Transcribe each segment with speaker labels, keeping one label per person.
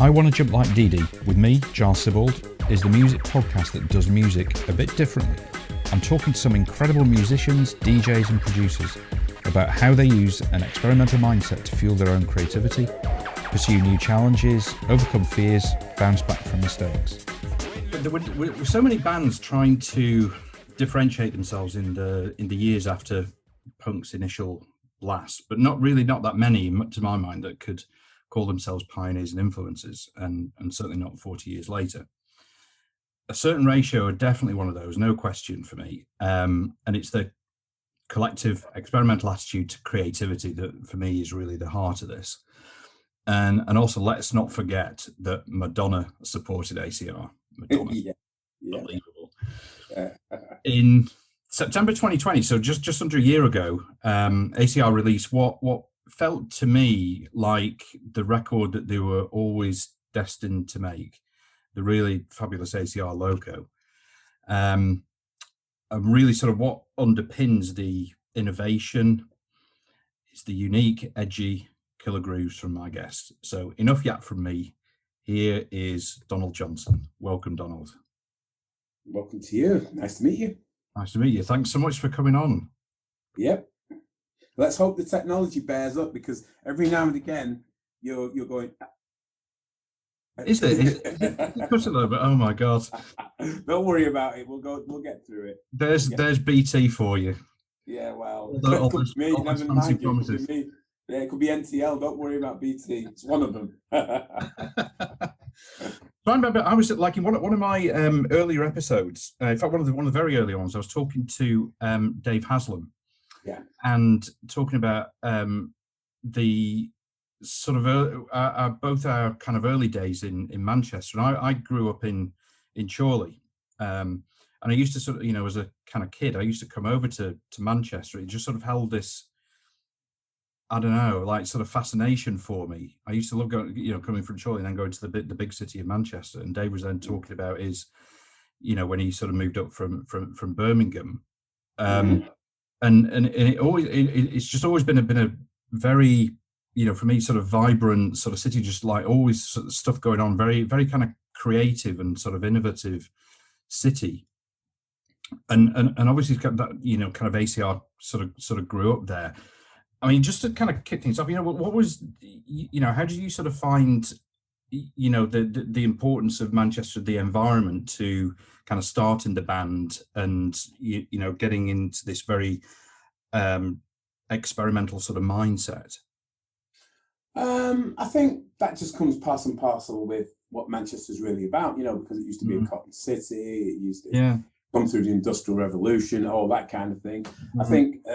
Speaker 1: I Want to Jump Like Dee Dee, with me, Giles Sibbald, is the music podcast that does music a bit differently. I'm talking to some incredible musicians, DJs and producers about how they use an experimental mindset to fuel their own creativity, pursue new challenges, overcome fears, bounce back from mistakes. There were so many bands trying to differentiate themselves in the years after punk's initial blast, but not that many, to my mind, that could call themselves pioneers and influencers, and certainly not 40 years later. A Certain Ratio are definitely one of those, no question for me. And it's the collective experimental attitude to creativity that for me is really the heart of this. And also, let's not forget that Madonna supported ACR. Madonna,
Speaker 2: yeah.
Speaker 1: unbelievable. In September 2020, so just under a year ago, ACR released what felt to me like the record that they were always destined to make, the really fabulous ACR logo. And really sort of what underpins the innovation is the unique, edgy killer grooves from my guest. So enough yap from me. Here is Donald Johnson. Welcome, Donald.
Speaker 2: Welcome to you. Nice to meet you.
Speaker 1: Nice to meet you. Thanks so much for coming on.
Speaker 2: Yep. Let's hope the technology bears up, because every now and again you're going.
Speaker 1: Is it push a little bit? Oh my God!
Speaker 2: Don't worry about it. We'll get through it.
Speaker 1: There's BT for you.
Speaker 2: Yeah, well,
Speaker 1: all
Speaker 2: could be me. Never mind. It could be me. Yeah, it could be NTL. Don't worry about BT. It's one of them.
Speaker 1: So I remember I was like in one of my earlier episodes. In fact, one of the very early ones. I was talking to Dave Haslam.
Speaker 2: Yeah. And
Speaker 1: talking about the sort of both our kind of early days in Manchester. And I grew up in Chorley, and I used to sort of, as a kind of kid, I used to come over to Manchester. It just sort of held this, I don't know, like sort of fascination for me. I used to love going, coming from Chorley and then going to the big city of Manchester. And Dave was then talking about his, when he sort of moved up from Birmingham. And it's just always been a very, for me, sort of vibrant sort of city, just like always sort of stuff going on, very, very kind of creative and sort of innovative city. And obviously that, kind of ACR sort of grew up there. I mean, just to kind of kick things off, what was, how did you sort of find, the importance of Manchester, the environment, to kind of starting the band and getting into this very experimental sort of mindset?
Speaker 2: I think that just comes part and parcel with what Manchester's really about, because it used to be a cotton city. It used to come through the Industrial Revolution, all that kind of thing. I think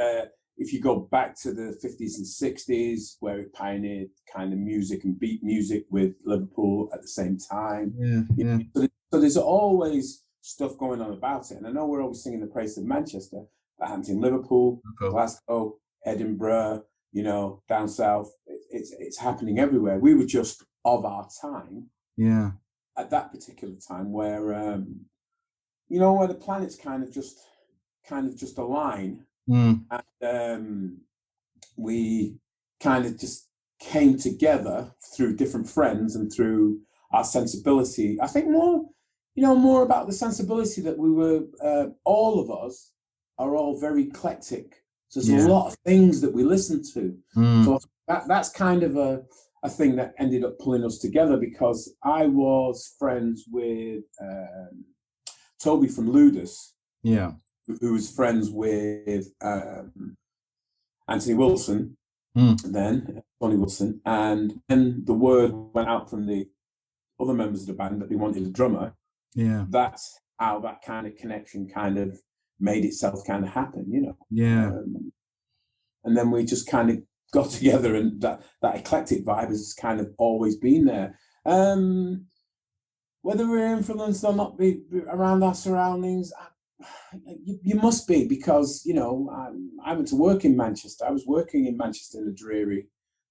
Speaker 2: if you go back to the 50s and 60s, where it pioneered kind of music and beat music with Liverpool at the same time. So there's always stuff going on about it. And I know we're always singing the praise of Manchester. That happens in Liverpool, Glasgow, Edinburgh, down south. It's happening everywhere. We were just of our time.
Speaker 1: Yeah.
Speaker 2: At that particular time, where where the planets kind of just align. And we kind of just came together through different friends and through our sensibility. I think more about the sensibility that we were, all of us are all very eclectic. So there's a lot of things that we listen to. So that's kind of a thing that ended up pulling us together, because I was friends with Toby from Ludus.
Speaker 1: Yeah.
Speaker 2: Who was friends with Anthony Wilson, then Tony Wilson, and then the word went out from the other members of the band that they wanted a drummer.
Speaker 1: Yeah,
Speaker 2: that's how that kind of connection kind of made itself kind of happen, and then we just kind of got together, and that eclectic vibe has kind of always been there. Whether we're influenced or not around our surroundings, you must be, because I went to work in Manchester. I was working in Manchester in the dreary,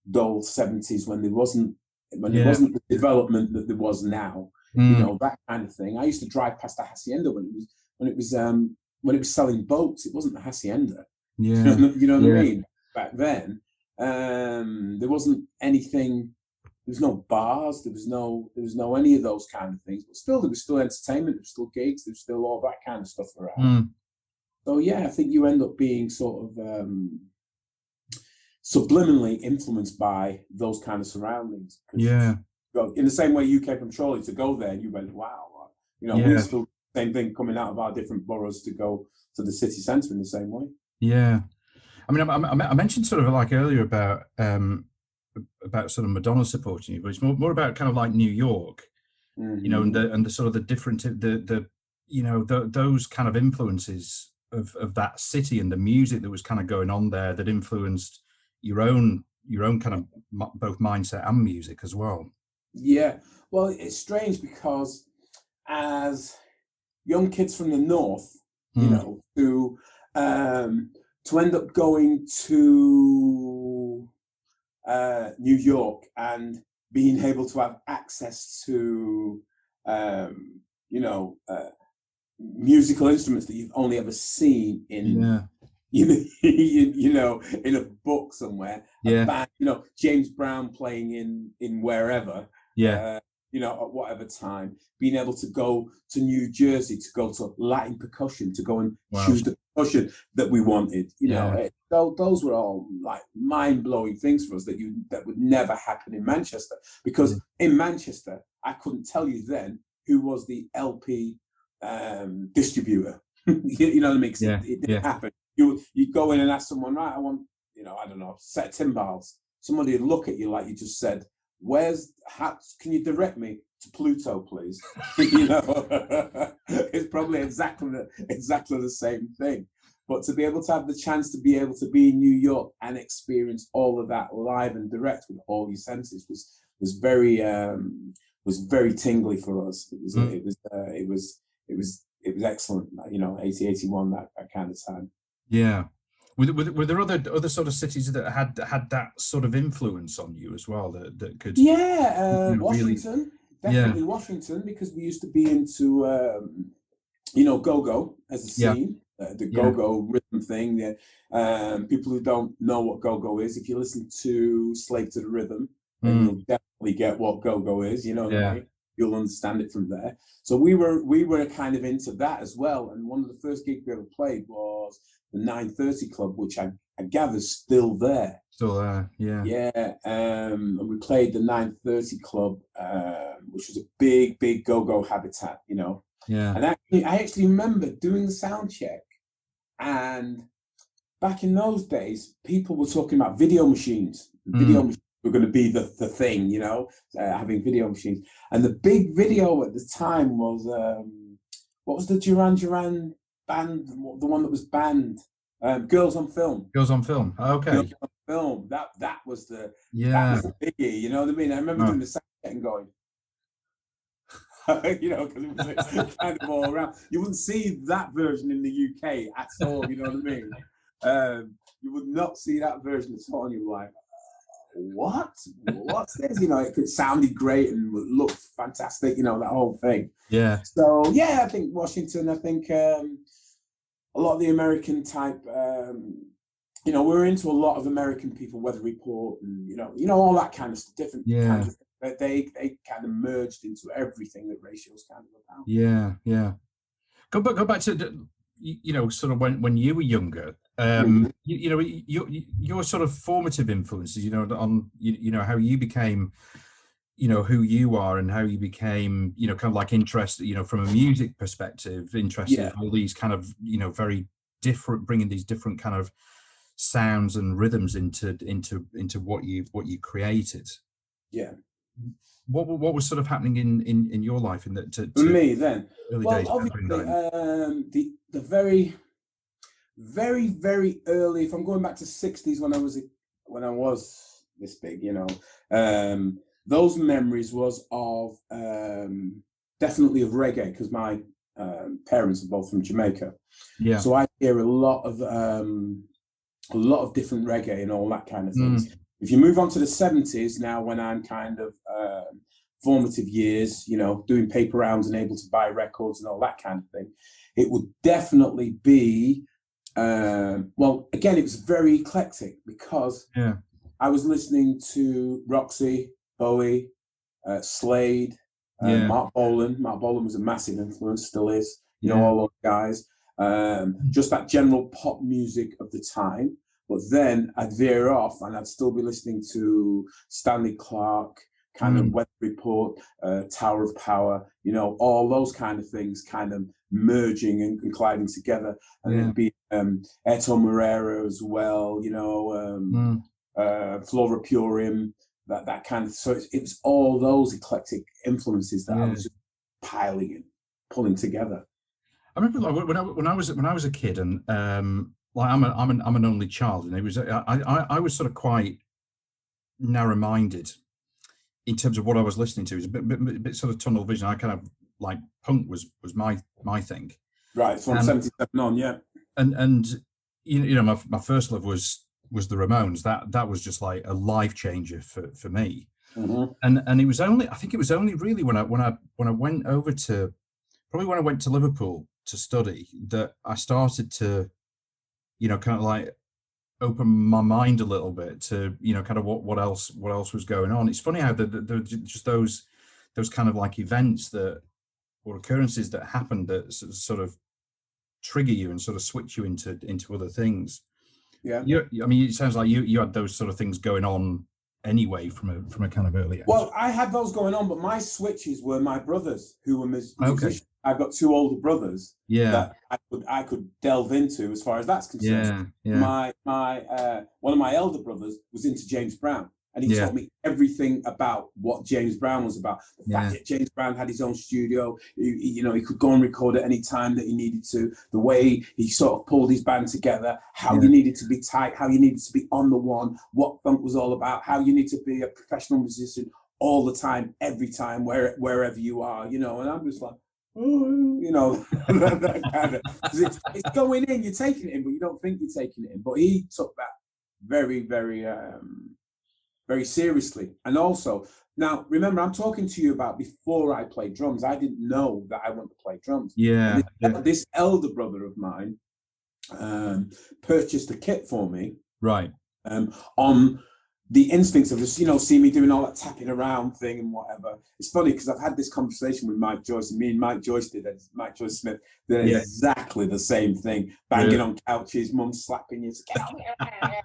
Speaker 2: dull 70s when there wasn't the development that there was now. That kind of thing. I used to drive past the hacienda when it was selling boats. It wasn't the hacienda.
Speaker 1: Yeah,
Speaker 2: you know what I mean. Back then, there wasn't anything was no bars, there was no any of those kind of things. But still, there was still entertainment, there was still gigs, there was still all that kind of stuff around. So yeah, I think you end up being sort of subliminally influenced by those kind of surroundings.
Speaker 1: Yeah.
Speaker 2: In the same way you came from Chorley to go there, and you went, wow, you know, we still same thing coming out of our different boroughs to go to the city centre in the same way.
Speaker 1: Yeah. I mean, I mentioned sort of like earlier about sort of Madonna supporting you, but it's more about kind of like New York, you know, and the sort of the different, the you know, those kind of influences of that city and the music that was kind of going on there that influenced your own kind of both mindset and music as well.
Speaker 2: Yeah. Well, it's strange because as young kids from the north, you know, to end up going to New York and being able to have access to, you know, musical instruments that you've only ever seen in, you know, in a book somewhere. A band, you know, James Brown playing in wherever. You know, at whatever time, being able to go to New Jersey, to go to Latin percussion, to go and choose the percussion that we wanted, you know, those were all like mind-blowing things for us that would never happen in Manchester, because in Manchester, I couldn't tell you then who was the LP distributor. You know what I mean? It didn't happen. You go in and ask someone, right, I want, you know, I don't know, a set of timbales. Somebody would look at you like you just said, can you direct me to Pluto, please? You know, it's probably exactly the same thing. But to be able to have the chance to be able to be in New York and experience all of that live and direct with all your senses was very tingly for us. It was excellent. You know, 80, 81, that kind of time.
Speaker 1: Yeah. Were there other sort of cities that had that sort of influence on you as well that could?
Speaker 2: Yeah, you know, Washington, really, definitely Washington, because we used to be into you know, go-go as a scene, the go-go rhythm thing. People who don't know what go-go is, if you listen to Slave to the Rhythm, then you'll definitely get what go-go is. You know what I mean? You'll understand it from there. So we were kind of into that as well. And one of the first gigs we ever played was the 930 Club, which I gather is still there.
Speaker 1: Still there, yeah.
Speaker 2: Yeah, and we played the 930 Club, which was a big go-go habitat, you know.
Speaker 1: Yeah.
Speaker 2: And I actually remember doing the sound check, and back in those days, people were talking about video machines. Video machines were going to be the thing, you know, having video machines. And the big video at the time was, what was the Duran Duran band, the one that was banned? Girls on Film.
Speaker 1: Girls on Film. Okay.
Speaker 2: Girls on Film. That was the biggie. You know what I mean? I remember doing the sound check and going, you know, because it was kind of all around. You wouldn't see that version in the UK at all. You know what I mean? You would not see that version at all. And you're like, what's this? You know, it sounded great and looked fantastic. You know, that whole thing.
Speaker 1: Yeah.
Speaker 2: So yeah, I think Washington. I think a lot of the American type, you know, we're into a lot of American people, Weather Report, and you know all that kind of stuff, different kind of, but they kind of merged into everything that Ratio's kind of about.
Speaker 1: Yeah, yeah. Go back to you know, sort of when you were younger. You know, your sort of formative influences, you know, on you know how you became, you know, who you are and how you became, you know, kind of like interested, you know, from a music perspective, interested in all these kind of, you know, very different, bringing these different kind of sounds and rhythms into what you created.
Speaker 2: Yeah.
Speaker 1: What was sort of happening in your life in that
Speaker 2: for me then?
Speaker 1: Early
Speaker 2: well,
Speaker 1: days,
Speaker 2: obviously, the very, very, very early. If I'm going back to '60s when I was this big, you know, those memories was of definitely of reggae, because my parents are both from Jamaica.
Speaker 1: Yeah.
Speaker 2: So I hear a lot of different reggae and all that kind of things. If you move on to the '70s now, when I'm kind of formative years, you know, doing paper rounds and able to buy records and all that kind of thing, it would definitely be, well, again, it was very eclectic, because I was listening to Roxy, Bowie, Slade, Mark Bolan. Mark Bolan was a massive influence, still is. You know, all those guys. Just that general pop music of the time. But then I'd veer off and I'd still be listening to Stanley Clarke, kind of Weather Report, Tower of Power, you know, all those kind of things kind of merging and colliding together. And it'd be Eto Moreira as well, you know, Flora Purim, that kind of, so it was all those eclectic influences that I was just piling in, pulling together.
Speaker 1: I remember like, when I was a kid, and like I'm an only child, and it was I was sort of quite narrow-minded in terms of what I was listening to. It was a bit sort of tunnel vision. I kind of like punk was my thing.
Speaker 2: Right, from 77 on, yeah.
Speaker 1: And you know, my first love was the Ramones. That was just like a life changer for me. And it was only, I think it was only really when I went over to, probably when I went to Liverpool to study, that I started to, you know, kind of like open my mind a little bit to, you know, kind of what else was going on. It's funny how just those kind of like events that, or occurrences that happen that sort of trigger you and sort of switch you into other things.
Speaker 2: Yeah.
Speaker 1: I mean, it sounds like you had those sort of things going on anyway from a kind of early age.
Speaker 2: Well, I had those going on, but my switches were my brothers who were musicians. Okay. I've got two older brothers that I could delve into as far as that's concerned. My one of my elder brothers was into James Brown, and he taught me everything about what James Brown was about. The fact that James Brown had his own studio, you know, he could go and record at any time that he needed to, the way he sort of pulled his band together, how you needed to be tight, how you needed to be on the one, what funk was all about, how you need to be a professional musician all the time, every time, wherever you are, you know. And I'm just like, oh, you know, that kind of, it's going in, you're taking it in, but you don't think you're taking it in. But he took that very, very, very seriously. And also, now remember, I'm talking to you about before I played drums. I didn't know that I wanted to play drums. This elder brother of mine purchased a kit for me,
Speaker 1: right,
Speaker 2: on the instincts of just, you know, see me doing all that tapping around thing and whatever. It's funny because I've had this conversation with Mike Joyce, and me and Mike Joyce Smith did exactly the same thing, banging on couches, mum slapping you,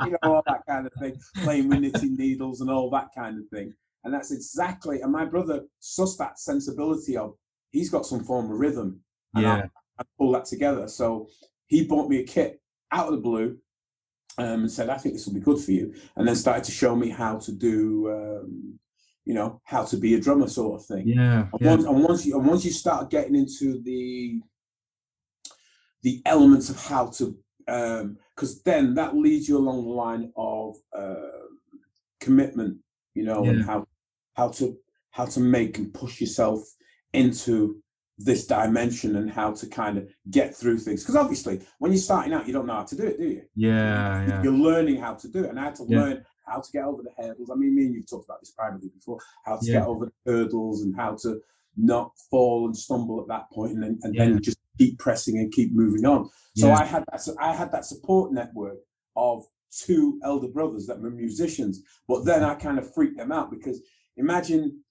Speaker 2: you know, all that kind of thing, playing with knitting needles and all that kind of thing. And that's exactly, and my brother sussed that sensibility of, he's got some form of rhythm, and I pull that together. So he bought me a kit out of the blue, and said, I think this will be good for you. And then started to show me how to do, you know, how to be a drummer sort of thing. Once you start getting into the elements of how to, because then that leads you along the line of commitment, you know, and how to make and push yourself into this dimension and how to kind of get through things. Because obviously when you're starting out, you don't know how to do it, do you? You're learning how to do it. And I had to learn how to get over the hurdles. I mean, me and you've talked about this privately before, how to get over the hurdles and how to not fall and stumble at that point, and then just keep pressing and keep moving on. So I had that support network of two elder brothers that were musicians, but then I kind of freaked them out, because imagine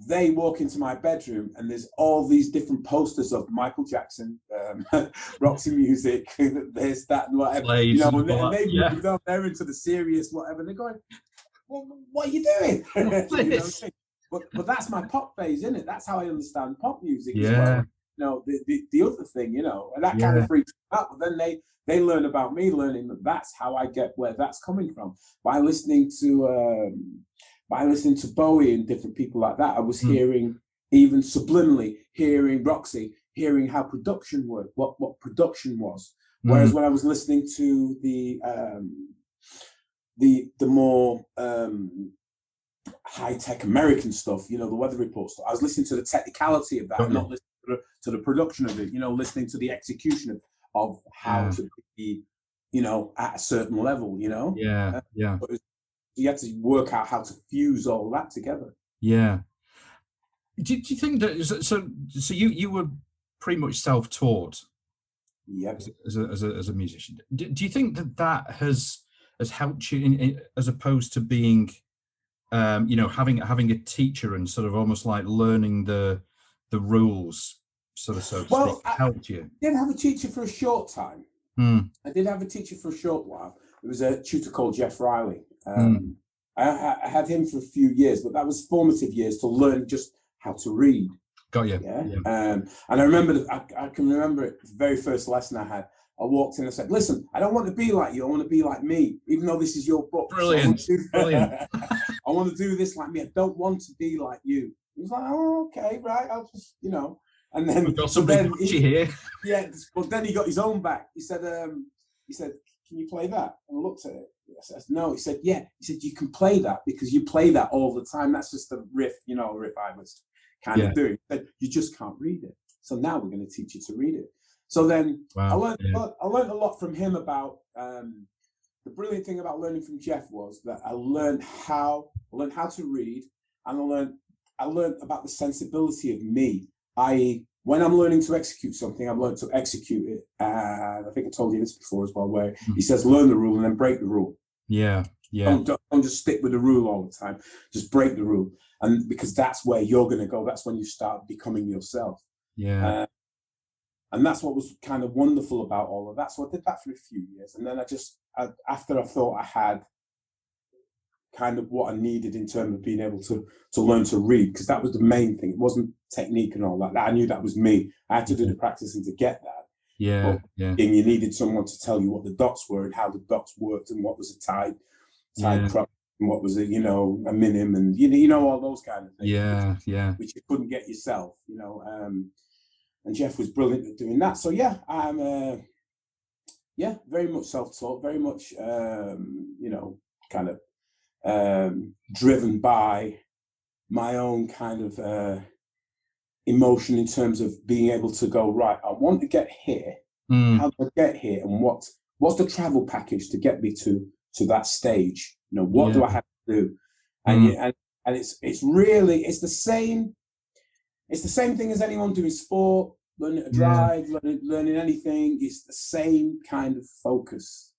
Speaker 2: they walk into my bedroom and there's all these different posters of Michael Jackson, Roxy Music, this, that, and whatever. You know, and they moved on, they're into the serious whatever. And they're going, well, what are you doing? You know what I mean? But that's my pop phase, isn't it? That's how I understand pop music as well. You know, the other thing, you know, and that kind of freaks me out. But then they learn about me, learning that that's how I get where that's coming from, by listening to Bowie and different people like that. I was hearing, even subliminally, hearing Roxy, hearing how production worked, what production was. Whereas when I was listening to the more high-tech American stuff, you know, the Weather Report stuff, I was listening to the technicality of that, and not listening to the production of it, you know, listening to the execution of how to be, you know, at a certain level, you know? You have to work out how to fuse all that together.
Speaker 1: Do you think that, so you were pretty much self-taught as a musician? Do you think that has helped you as opposed to being you know, having a teacher and sort of almost like learning the rules, sort of, so to speak, helped you?
Speaker 2: I did have a teacher for a short time. I did have a teacher for a short while. It was a tutor called Jeff Riley. I had him for a few years, but that was formative years to learn just how to read.
Speaker 1: Got you.
Speaker 2: Yeah. And I remember, I can remember it, the very first lesson I had. I walked in and said, "Listen, I don't want to be like you. I want to be like me, even though this is your book."
Speaker 1: Brilliant.
Speaker 2: So
Speaker 1: Brilliant.
Speaker 2: I want to do this like me. I don't want to be like you. He was like, "Oh, okay, right. I'll just, you know." And then
Speaker 1: we've got somebody here.
Speaker 2: Yeah, but then he got his own back. He said, "Can you play that?" And I looked at it. I said, "No." He said, "Yeah." He said, "You can play that because you play that all the time. That's just a riff, you know, a riff I was kind of doing." He said, "You just can't read it. So now we're going to teach you to read it." So then I learned a lot from him about the brilliant thing about learning from Jeff was that I learned how to read, and I learned about the sensibility of me. I.e., when I'm learning to execute something, I've learned to execute it. I think I told you this before as well, where he says, learn the rule and then break the rule.
Speaker 1: Yeah.
Speaker 2: Don't just stick with the rule all the time. Just break the rule. And because that's where you're going to go. That's when you start becoming yourself.
Speaker 1: Yeah.
Speaker 2: And that's what was kind of wonderful about all of that. So I did that for a few years. And then after I thought I had kind of what I needed in terms of being able to learn to read, because that was the main thing. It wasn't technique and all that. I knew that was me. I had to do the practicing to get that.
Speaker 1: Yeah.
Speaker 2: And you needed someone to tell you what the dots were and how the dots worked and what was a tied crop and what was a minim, and you know all those kind of things.
Speaker 1: Yeah.
Speaker 2: Which you couldn't get yourself, you know. And Jeff was brilliant at doing that. So yeah, I'm very much self-taught, very much kind of driven by my own kind of emotion in terms of being able to go, right, I want to get here. How do I get here? And what's the travel package to get me to that stage? You know, what do I have to do? And it's really the same. It's the same thing as anyone doing sport, learning to drive, learning anything. It's the same kind of focus.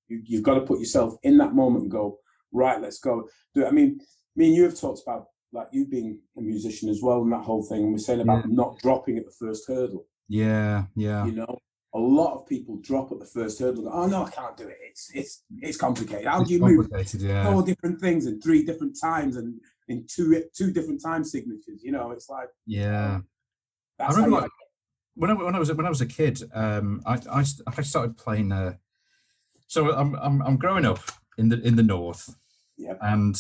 Speaker 2: You've got to put yourself in that moment and go, right, let's go do it. I mean, me and you have talked about, like, you being a musician as well, and that whole thing. And we're saying about not dropping at the first hurdle.
Speaker 1: Yeah.
Speaker 2: You know, a lot of people drop at the first hurdle. Oh no, I can't do it. It's complicated. How do you move 4 different things in 3 different times and in two different time signatures? You know, it's like
Speaker 1: I remember when I was a kid, I started playing. So I'm growing up in the north, and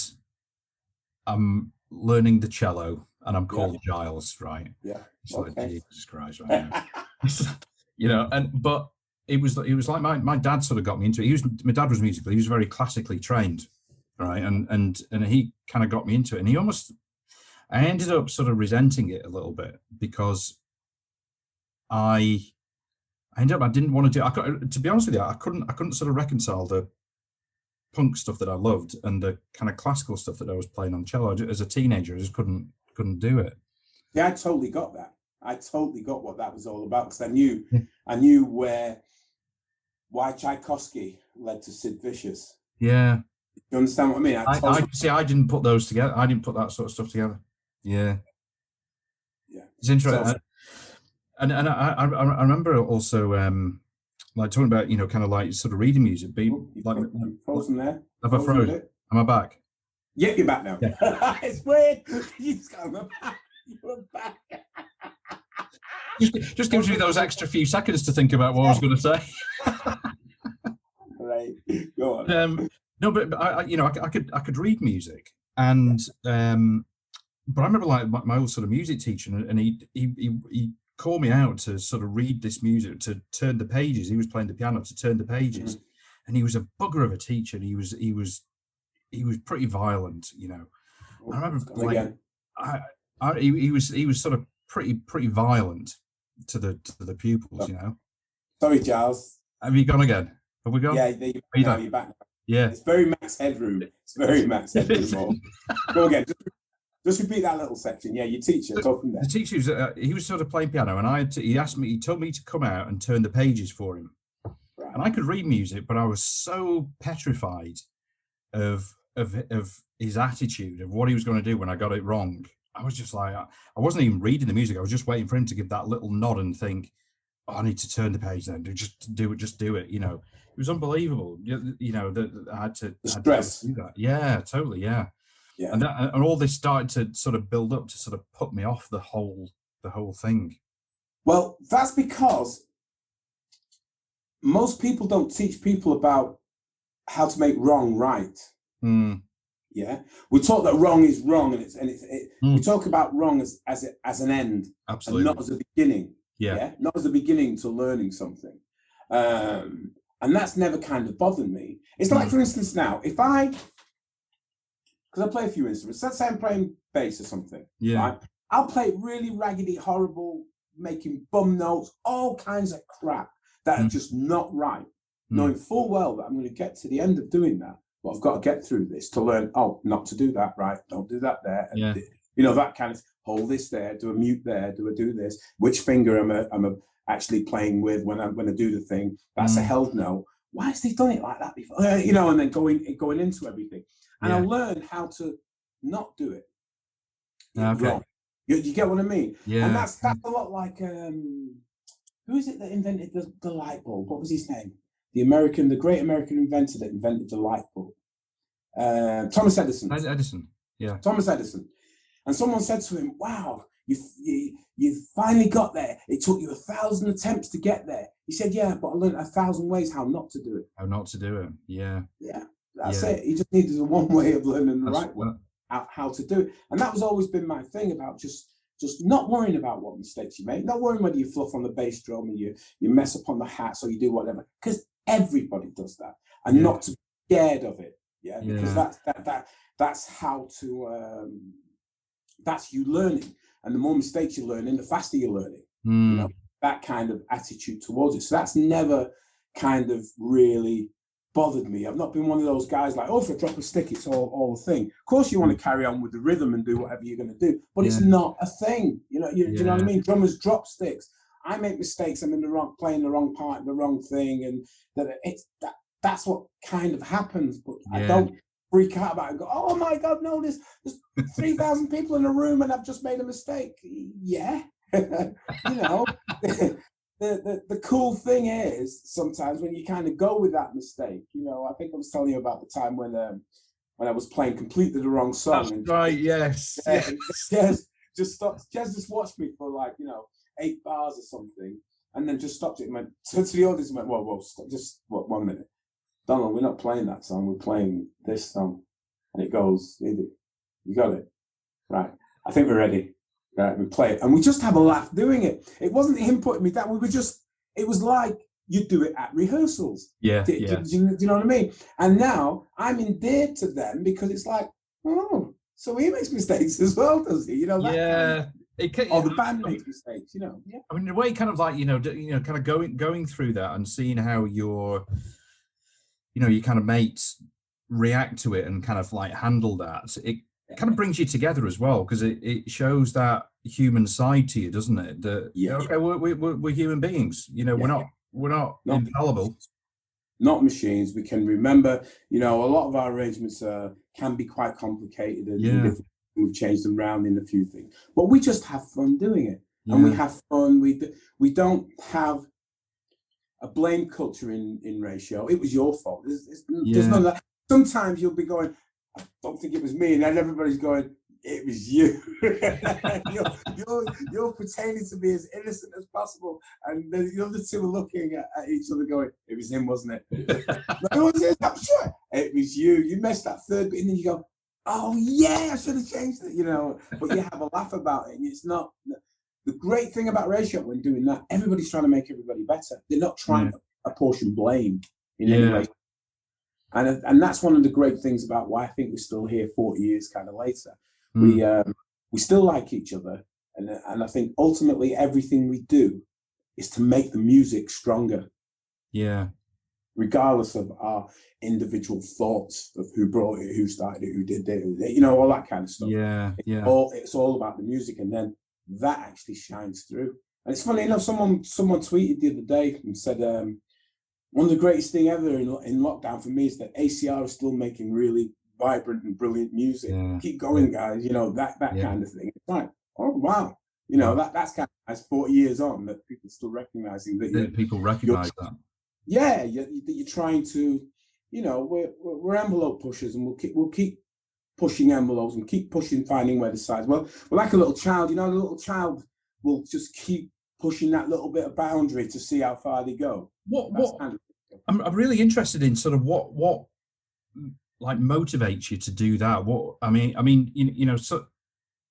Speaker 1: I'm learning the cello, and I'm called Giles, right?
Speaker 2: Yeah.
Speaker 1: It's like, Jesus Christ, right now. You know, but it was like my dad sort of got me into it. My dad was musical. He was very classically trained, right? And he kind of got me into it. And I ended up sort of resenting it a little bit because I didn't want to do. To be honest with you, I couldn't sort of reconcile the punk stuff that I loved and the kind of classical stuff that I was playing on cello. As a teenager, I just couldn't do it.
Speaker 2: Yeah, I totally got that. I totally got what that was all about, because I knew why Tchaikovsky led to Sid Vicious.
Speaker 1: Yeah.
Speaker 2: You understand what I mean?
Speaker 1: I didn't put those together. I didn't put that sort of stuff together. Yeah.
Speaker 2: Yeah.
Speaker 1: It's interesting. And I remember also like talking about, you know, kind of like sort of reading music.
Speaker 2: Like, I'm frozen there.
Speaker 1: Have I frozen? Am I back?
Speaker 2: Yep, you're back now. Yeah. It's weird. You're back.
Speaker 1: Just gives me those extra few seconds to think about what I was going to say.
Speaker 2: Right, go on.
Speaker 1: No, but I could read music, and but I remember like my old sort of music teacher, and he called me out to sort of read this music, to turn the pages. He was playing the piano to turn the pages, and he was a bugger of a teacher. And he was pretty violent, you know. I remember like he was sort of pretty violent to the pupils, you know.
Speaker 2: Sorry, Giles.
Speaker 1: Have you gone again? Have we gone?
Speaker 2: Yeah, you're back now.
Speaker 1: Yeah.
Speaker 2: It's very Max Headroom. It's very Max Headroom. Go again. Just repeat that little section. Yeah, your teacher.
Speaker 1: The teacher was he was sort of playing piano, and he told me to come out and turn the pages for him. Right. And I could read music, but I was so petrified of of his attitude, of what he was going to do when I got it wrong, I was just like, I wasn't even reading the music. I was just waiting for him to give that little nod and think, oh, I need to turn the page then. Just do it. You know, it was unbelievable. You know, that I had to do that. Yeah, totally. Yeah.
Speaker 2: Yeah.
Speaker 1: And all this started to sort of build up to sort of put me off the whole thing.
Speaker 2: Well, that's because most people don't teach people about how to make wrong right. Yeah, we talk that wrong is wrong, and we talk about wrong as an end,
Speaker 1: absolutely,
Speaker 2: and not as a beginning.
Speaker 1: Yeah,
Speaker 2: not as a beginning to learning something, and that's never kind of bothered me. It's like, for instance, now because I play a few instruments. Let's say I'm playing bass or something.
Speaker 1: Yeah,
Speaker 2: right? I'll play really raggedy, horrible, making bum notes, all kinds of crap that are just not right, knowing full well that I'm going to get to the end of doing that. But I've got to get through this to learn, not to do that, right? Don't do that there.
Speaker 1: Yeah.
Speaker 2: You know, that kind of, hold this there, do a mute there, do this. Which finger I'm actually playing with when I do the thing? That's a held no. Why has he done it like that before? You know, and then going into everything. And I learned how to not do it wrong. You get what I mean?
Speaker 1: Yeah.
Speaker 2: And that's a lot like, who is it that invented the light bulb? What was his name? The great American inventor that invented the light bulb. Thomas Edison.
Speaker 1: Edison, yeah.
Speaker 2: Thomas Edison. And someone said to him, wow, you finally got there. It took you 1,000 attempts to get there. He said, yeah, but I learned 1,000 ways how not to do it.
Speaker 1: How not to do it, yeah.
Speaker 2: Yeah, that's it. He just needed one way of learning the right way, how to do it. And that has always been my thing about just not worrying about what mistakes you make, not worrying whether you fluff on the bass drum and you mess up on the hats or you do whatever, because everybody does that, and not to be scared of it. Yeah, because that's how to that's you learning, and the more mistakes you're learning, the faster you're learning. You know, that kind of attitude towards it. So that's never kind of really bothered me. I've not been one of those guys like, if I drop a stick, it's all a thing. Of course, you want to carry on with the rhythm and do whatever you're going to do, but it's not a thing. You know, do you know what I mean? Drummers drop sticks. I make mistakes. I'm playing the wrong part, the wrong thing, and that's what kind of happens. But I don't freak out about it and go, oh my God, no, there's 3,000 people in a room and I've just made a mistake. Yeah, you know. The cool thing is sometimes when you kind of go with that mistake, you know, I think I was telling you about the time when I was playing completely the wrong song.
Speaker 1: That's right, yes.
Speaker 2: Jez just stopped. Jez just watched me for 8 bars or something, and then just stopped it and went to the audience and went, whoa, stop, just 1 minute. Donald, we're not playing that song, we're playing this song. And it goes, you got it. Right. I think we're ready. Right, we play it, and we just have a laugh doing it. It wasn't him putting me down. It was like you'd do it at rehearsals.
Speaker 1: Yeah.
Speaker 2: Do you know what I mean? And now I'm endeared to them because it's like, oh, so he makes mistakes as well, does he? You know, that the band makes mistakes, you know. Yeah.
Speaker 1: I mean, in a way, kind of like, kind of going through that and seeing how your kind of mates react to it and kind of like handle that. It kind of brings you together as well, because it shows that human side to you, doesn't it? That okay, we're human beings. You know, we're not infallible.
Speaker 2: Not machines. We can remember. You know, a lot of our arrangements can be quite complicated, and we've changed them around in a few things. But we just have fun doing it, and we have fun. We don't have a blame culture in Ratio. It was your fault. There's none of that. Sometimes you'll be going, I don't think it was me, and then everybody's going, it was you. you're pretending to be as innocent as possible, and then the other two are looking at each other going, it was him, wasn't it? No, it was him, I'm sure. It was you. You messed that third bit, and then you go, oh yeah, I should have changed it, you know. But you have a laugh about it, and it's not. The great thing about Ratio when doing that, everybody's trying to make everybody better. They're not trying to apportion blame in any way. And that's one of the great things about why I think we're still here 40 years kind of later. We still like each other, and I think ultimately everything we do is to make the music stronger. Yeah. Regardless of our individual thoughts of who brought it, who started it, who did it, you know, all that kind of stuff. It's all about the music, and then that actually shines through. And it's funny enough, someone tweeted the other day and said, one of the greatest thing ever in lockdown for me is that ACR is still making really vibrant and brilliant music. Keep going, guys. You know, that kind of thing. It's like, oh wow, you know, that's kind of nice. 40 years on, that people still recognizing that.
Speaker 1: People recognize that.
Speaker 2: Yeah, you're trying to, you know, we're envelope pushers, and we'll keep pushing envelopes and keep pushing, finding where the size. Well, we're like a little child, you know, the little child will just keep pushing that little bit of boundary to see how far they go.
Speaker 1: I'm really interested in sort of what like motivates you to do that. What I mean, you know, so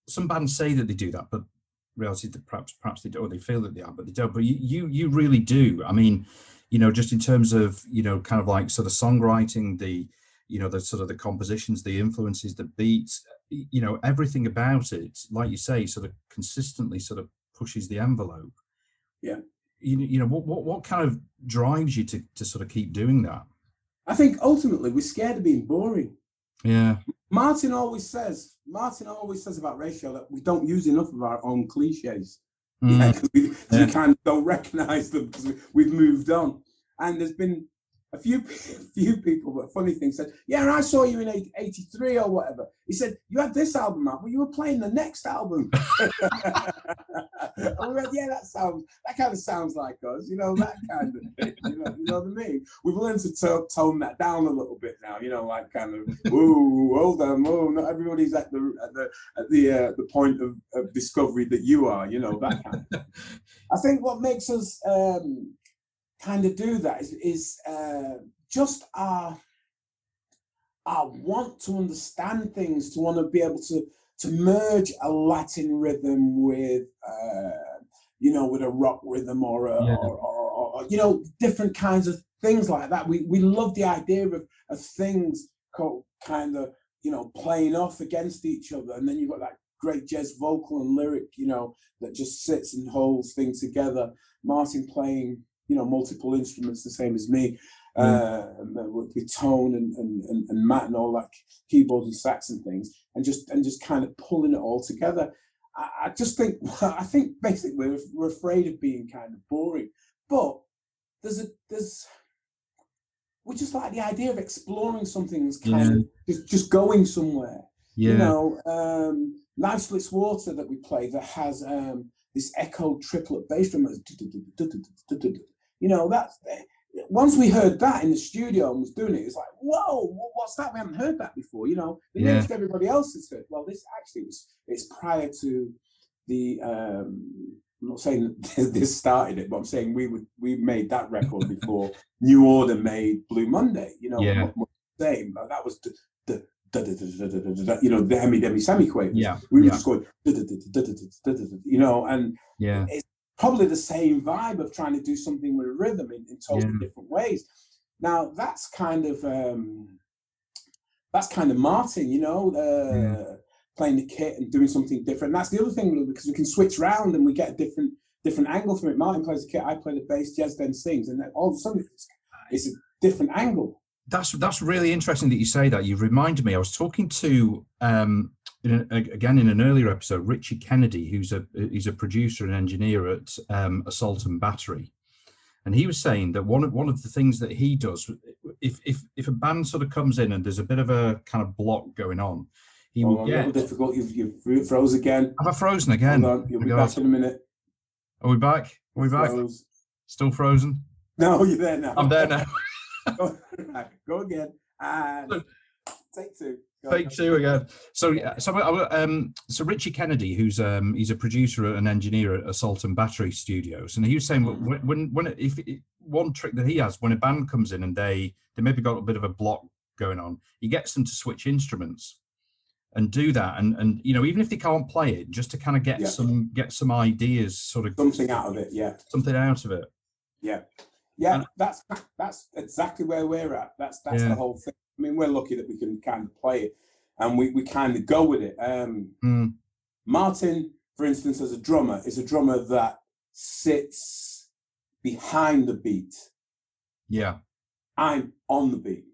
Speaker 1: some bands say that they do that, but reality that perhaps they don't, or they feel that they are, but they don't. But you really do. I mean, you know, just in terms of, you know, kind of like sort of songwriting, the, you know, the sort of the compositions, the influences, the beats, you know, everything about it, like you say, sort of consistently sort of pushes the envelope.
Speaker 2: Yeah.
Speaker 1: You know, what kind of drives you to sort of keep doing that?
Speaker 2: I think ultimately we're scared of being boring.
Speaker 1: Yeah.
Speaker 2: Martin always says about Ratio that we don't use enough of our own cliches. Yeah, because we kind of don't recognize them because we've moved on. And there's been a few people, but funny thing, said, yeah, and I saw you in 83 or whatever. He said, you had this album out, but you were playing the next album. And we went, yeah, that kind of sounds like us, you know, that kind of thing, you know what I mean? We've learned to tone that down a little bit now, you know, like kind of, ooh, hold on, oh, not everybody's at the point of discovery that you are, you know, that kind of thing. I think what makes us kind of do that is just our want to understand things, to want to be able to merge a Latin rhythm with you know, with a rock rhythm or you know, different kinds of things like that. We love the idea of things kind of, you know, playing off against each other, and then you've got that great jazz vocal and lyric, you know, that just sits and holds things together. Martin playing, you know, multiple instruments the same as me, with tone and Matt and all that, keyboards and sax and things, and just kind of pulling it all together. I think basically we're afraid of being kind of boring, but we just like the idea of exploring something that's kind of just going somewhere. You know, Knife Splits Water that we play that has this echo triplet bass drum. You know, that's, once we heard that in the studio and was doing it, it's like, whoa, what's that? We haven't heard that before. You know, the next everybody else has heard. Well, this actually it's prior to the. I'm not saying that this started it, but I'm saying we made that record before New Order made Blue Monday. You know, same. That was the you know, the hemi semiquavers.
Speaker 1: Yeah,
Speaker 2: we were just going, you know, and it's probably the same vibe of trying to do something with a rhythm in totally different ways. Now that's kind of Martin, you know, playing the kit and doing something different. And that's the other thing, because we can switch around and we get a different angle from it. Martin plays the kit, I play the bass, Jez then sings, and then all of a sudden it's a different angle.
Speaker 1: That's really interesting that you say that. You've reminded me. I was talking to again in an earlier episode, Richie Kennedy, he's a producer and engineer at Assault and Battery, and he was saying that one of the things that he does, if a band sort of comes in and there's a bit of a kind of block going on, he will get a
Speaker 2: little difficult. You've froze again.
Speaker 1: Have I frozen again?
Speaker 2: Hold on, you'll be back in a minute.
Speaker 1: Are we back? Are we back? Still frozen?
Speaker 2: No, you're there now.
Speaker 1: I'm there now.
Speaker 2: Go again. And take two.
Speaker 1: Take two again. So Richie Kennedy, who's he's a producer and engineer at Assault and Battery Studios, and he was saying one trick that he has when a band comes in and they maybe got a bit of a block going on, he gets them to switch instruments and do that, and you know, even if they can't play it, just to kind of get some ideas, sort of
Speaker 2: something out of it. Yeah, that's exactly where we're at. That's the whole thing. I mean, we're lucky that we can kind of play it, and we kind of go with it. Martin, for instance, as a drummer, is a drummer that sits behind the beat.
Speaker 1: Yeah,
Speaker 2: I'm on the beat.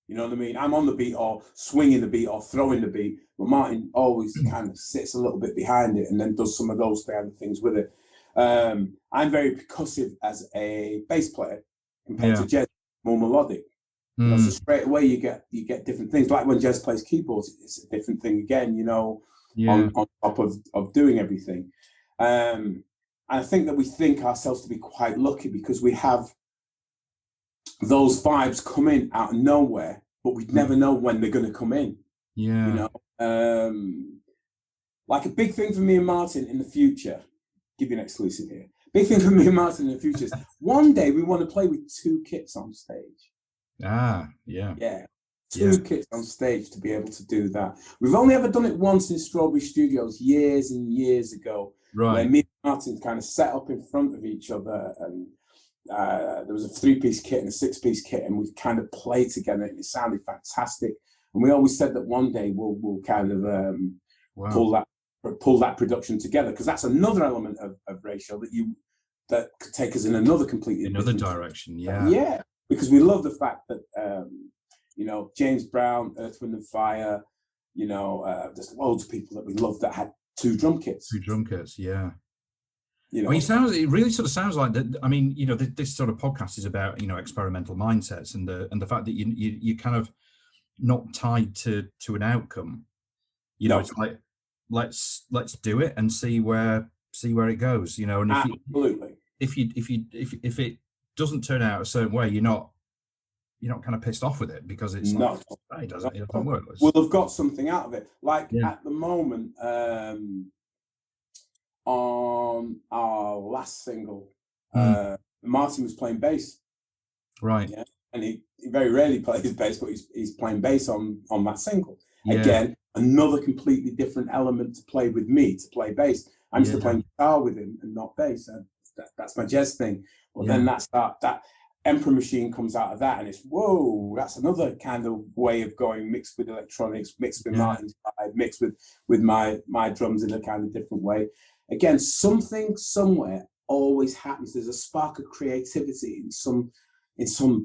Speaker 2: You know what I mean? I'm on the beat, or swinging the beat, or throwing the beat. But Martin always kind of sits a little bit behind it, and then does some of those kind of things with it. I'm very percussive as a bass player compared to Jez, more melodic. You know, so straight away you get different things. Like when Jez plays keyboards, it's a different thing again, you know, on top of doing everything. And I think that we think ourselves to be quite lucky because we have those vibes come in out of nowhere, but we never know when they're going to come in.
Speaker 1: Yeah.
Speaker 2: You know, like a big thing for me and Martin in the future, give you an exclusive here. Big thing for me and Martin in the future is one day we want to play with 2 kits on stage.
Speaker 1: Ah, yeah.
Speaker 2: Yeah. 2 kits on stage to be able to do that. We've only ever done it once in Strawberry Studios years and years ago.
Speaker 1: Right.
Speaker 2: Where me and Martin kind of set up in front of each other, and there was a 3-piece kit and a 6-piece kit, and we kind of played together, and it sounded fantastic. And we always said that one day we'll kind of pull that production together, because that's another element of ratio that could take us in another
Speaker 1: direction.
Speaker 2: Yeah, because we love the fact that you know, James Brown, Earth, Wind and Fire, you know, there's loads of people that we love that had 2 drum kits.
Speaker 1: 2 drum kits, yeah.
Speaker 2: You know,
Speaker 1: well, it really sort of sounds like that. I mean, you know, this sort of podcast is about, you know, experimental mindsets and the fact that you kind of not tied to an outcome. You know, it's like let's do it and see where it goes. You know, and if it doesn't turn out a certain way, you're not kind of pissed off with it because it's like, it doesn't work.
Speaker 2: We'll have got something out of it. Like at the moment, on our last single, Martin was playing bass.
Speaker 1: Right.
Speaker 2: Yeah. And he very rarely plays bass, but he's playing bass on that single.
Speaker 1: Yeah.
Speaker 2: Again, another completely different element to play with me, to play bass. I'm used to playing guitar with him and not bass. And that's my jazz thing. But then that Emperor machine comes out of that, and it's, whoa, that's another kind of way of going, mixed with electronics, mixed with Martin's vibe, mixed with my drums in a kind of different way. Again, something somewhere always happens. There's a spark of creativity in some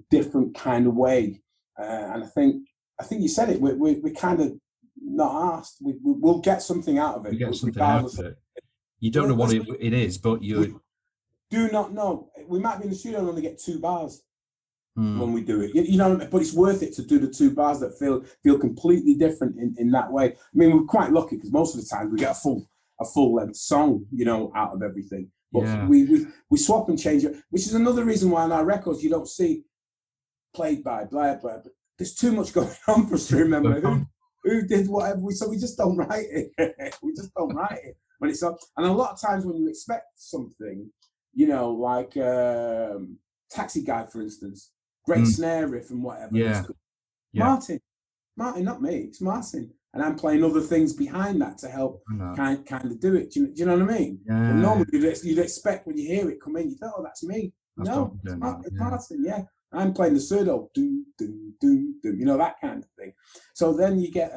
Speaker 2: different kind of way, and I think you said it. We kind of not asked. We'll get something out of it.
Speaker 1: You get something out of it. You don't know what it is, but you
Speaker 2: do not know. We might be in the studio and only get 2 bars when we do it. You know, but it's worth it to do the 2 bars that feel completely different in that way. I mean, we're quite lucky because most of the time we get a full length song, you know, out of everything. But we swap and change it, which is another reason why on our records you don't see played by blah blah. But there's too much going on for us to remember who did whatever. So we just don't write it. We just don't write it when it's on. And a lot of times when you expect something, you know, like Taxi Guy, for instance, great snare riff and whatever.
Speaker 1: Yeah.
Speaker 2: Martin, not me. It's Martin. And I'm playing other things behind that to help kind of do it. Do you know what I mean?
Speaker 1: Yeah.
Speaker 2: But normally you'd expect when you hear it come in, you think, oh, that's me. It's Martin, yeah. I'm playing the pseudo, doom, doom, doom, doom, you know, that kind of thing. So then you get,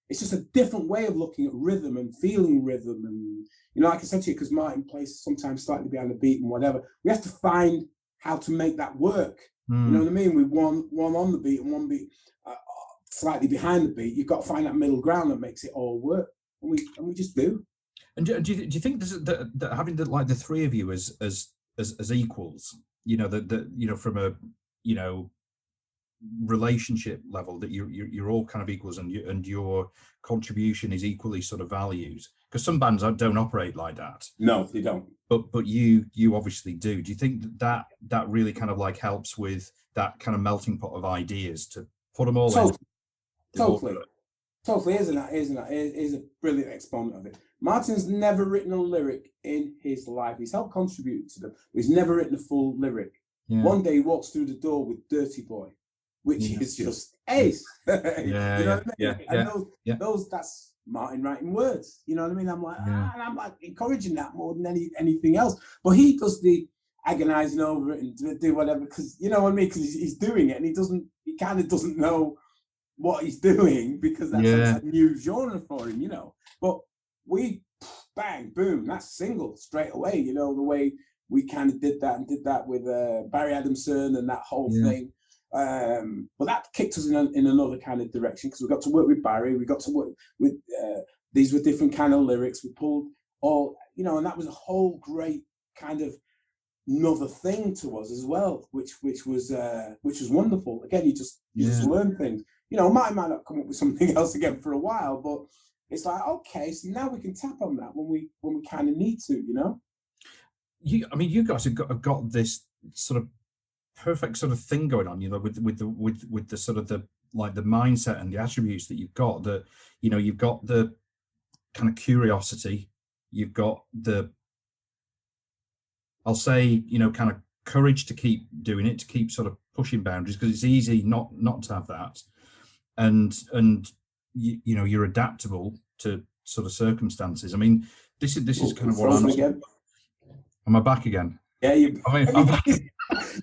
Speaker 2: it's just a different way of looking at rhythm and feeling rhythm. And, you know, like I said to you, because Martin plays sometimes slightly behind the beat and whatever, we have to find how to make that work. You know what I mean? With one on the beat and one beat slightly behind the beat, you've got to find that middle ground that makes it all work, and we just do.
Speaker 1: And do you think that having the 3 of you as equals, you know, that you know, from a, you know, relationship level, that you're all kind of equals, and your contribution is equally sort of valued? Because some bands don't operate like that.
Speaker 2: No, they don't.
Speaker 1: But you obviously do. Do you think that really kind of like helps with that kind of melting pot of ideas to put them all in?
Speaker 2: Totally, isn't that? It is a brilliant exponent of it. Martin's never written a lyric in his life. He's helped contribute to them, but he's never written a full lyric. Yeah. One day he walks through the door with Dirty Boy, which is just ace. You know what I mean? Those that's Martin writing words. You know what I mean? I'm like, and I'm like encouraging that more than anything else. But he does the agonizing over it and do whatever, because, you know what I mean? Because he's doing it, and he kind of doesn't know what he's doing, because that's a new genre for him, you know. But we bang, boom, that's single straight away, you know, the way we kind of did that with Barry Adamson and that whole thing. But that kicked us in another kind of direction, because we got to work with Barry, we got to work with these were different kind of lyrics, we pulled all, you know, and that was a whole great kind of another thing to us as well, which was wonderful. Again, you just learn things. You know, might not come up with something else again for a while, but it's like, okay, so now we can tap on that when we kind of need to, you know.
Speaker 1: I mean, you guys have got this sort of perfect sort of thing going on, you know, with the sort of the mindset and the attributes that you've got. That, you know, you've got the kind of curiosity, you've got the, I'll say, you know, kind of courage to keep doing it, to keep sort of pushing boundaries, because it's easy not to have that, and you know, you're adaptable to sort of circumstances. I mean, this is kind of what I'm. Am I back again?
Speaker 2: Yeah, you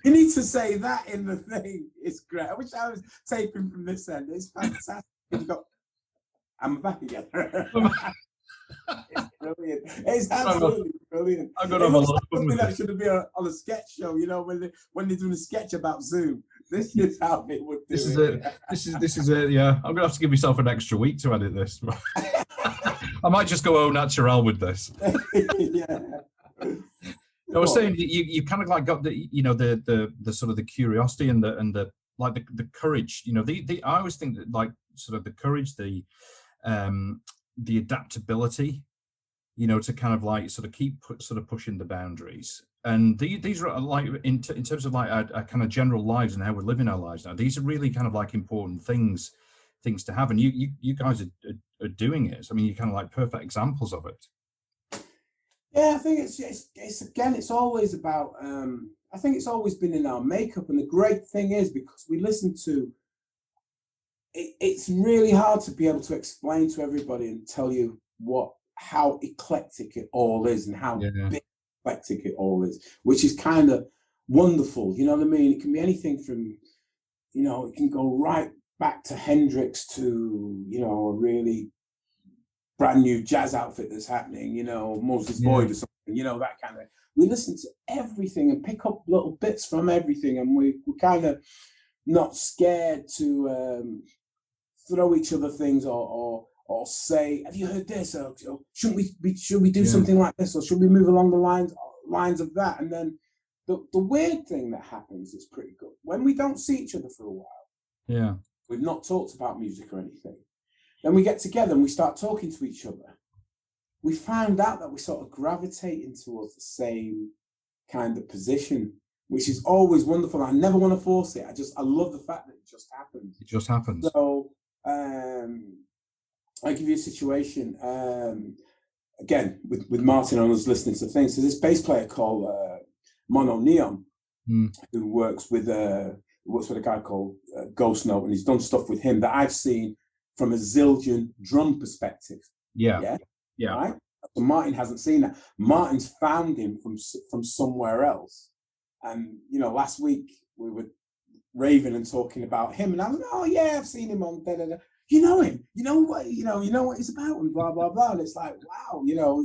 Speaker 2: need to say that in the thing. It's great. I wish I was taping from this end. It's fantastic. I'm back again. It's brilliant. It's absolutely brilliant.
Speaker 1: I'm gonna have a lot of fun with
Speaker 2: that should be on a sketch show, you know, when they're doing a sketch about Zoom. This is how they would do it.
Speaker 1: This is it. Yeah, I'm gonna have to give myself an extra week to edit this. I might just go au naturel with this.
Speaker 2: Yeah.
Speaker 1: I was saying you kind of like got the, you know, the sort of the curiosity and the like the courage, you know, I always think that, like, sort of the courage, the adaptability, you know, to kind of like sort of keep sort of pushing the boundaries. And these are like in terms of like our kind of general lives and how we're living our lives now, these are really kind of like important things to have. And you guys are doing it. I mean, you're kind of like perfect examples of it.
Speaker 2: Yeah, I think it's again, it's always about, I think it's always been in our makeup. And the great thing is, because we listen to, it's really hard to be able to explain to everybody and tell you how eclectic it all is and how big eclectic it all is, which is kind of wonderful. You know what I mean? It can be anything from, you know, it can go right back to Hendrix to, you know, a really brand new jazz outfit that's happening, you know, Moses Boyd or something, you know, that kind of. We listen to everything and pick up little bits from everything, and we're kind of not scared to throw each other things or say, have you heard this? Or should we do something like this? Or should we move along the lines of that? And then the weird thing that happens is pretty good. When we don't see each other for a while, we've not talked about music or anything, then we get together and we start talking to each other. We found out that we're sort of gravitating towards the same kind of position, which is always wonderful. I never want to force it. I love the fact that it just happens.
Speaker 1: It just happens.
Speaker 2: So I'll give you a situation. Again, with Martin on us listening to things. So this bass player called Mono Neon, who works with a guy called Ghost Note, and he's done stuff with him that I've seen from a Zildjian drum perspective.
Speaker 1: Yeah.
Speaker 2: Right? So Martin hasn't seen that. Martin's found him from somewhere else. And, you know, last week we were raving and talking about him, and I was like, oh yeah, I've seen him on da-da-da. You know him, you know what he's about, and blah blah blah. And it's like, wow, you know,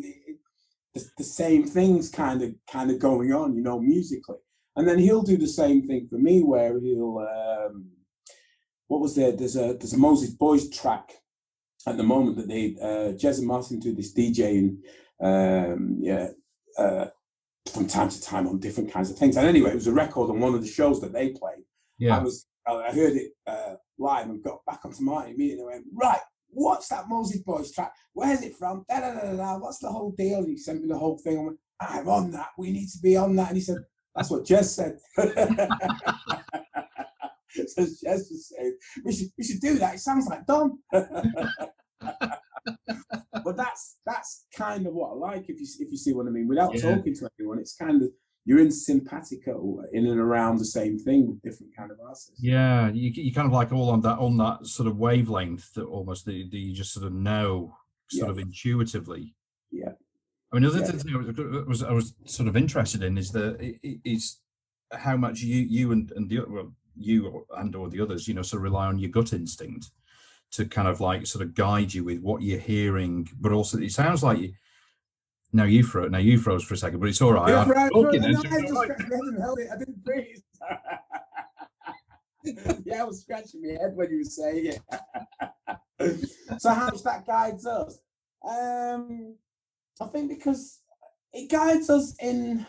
Speaker 2: the same things kind of going on, you know, musically. And then he'll do the same thing for me, where he'll there's a Moses Boys track at the moment that they Jez and Martin do this DJing from time to time on different kinds of things. And anyway, it was a record on one of the shows that they played. I heard it live and got back onto Martin immediately and went, right, what's that Moses Boys track? Where's it from? What's the whole deal? And he sent me the whole thing. I went, I'm on that. We need to be on that. And he said, that's what Jez said. So Jez was saying, we should do that. It sounds like Don. But that's kind of what I like, if you see what I mean. Without talking to anyone, it's kind of, you're in simpatico, in and around the same thing with different kind of artists. Yeah,
Speaker 1: you kind of like all on that sort of wavelength that almost that you just sort of know sort of intuitively.
Speaker 2: Yeah.
Speaker 1: I mean, another thing I was sort of interested in is how much you and or the others, you know, sort of rely on your gut instinct to kind of like sort of guide you with what you're hearing, but also it sounds like you. Now you froze for a second, but it's all right.
Speaker 2: I didn't freeze. Yeah, I was scratching my head when you were saying it. So how much that guides us? I think because it guides us in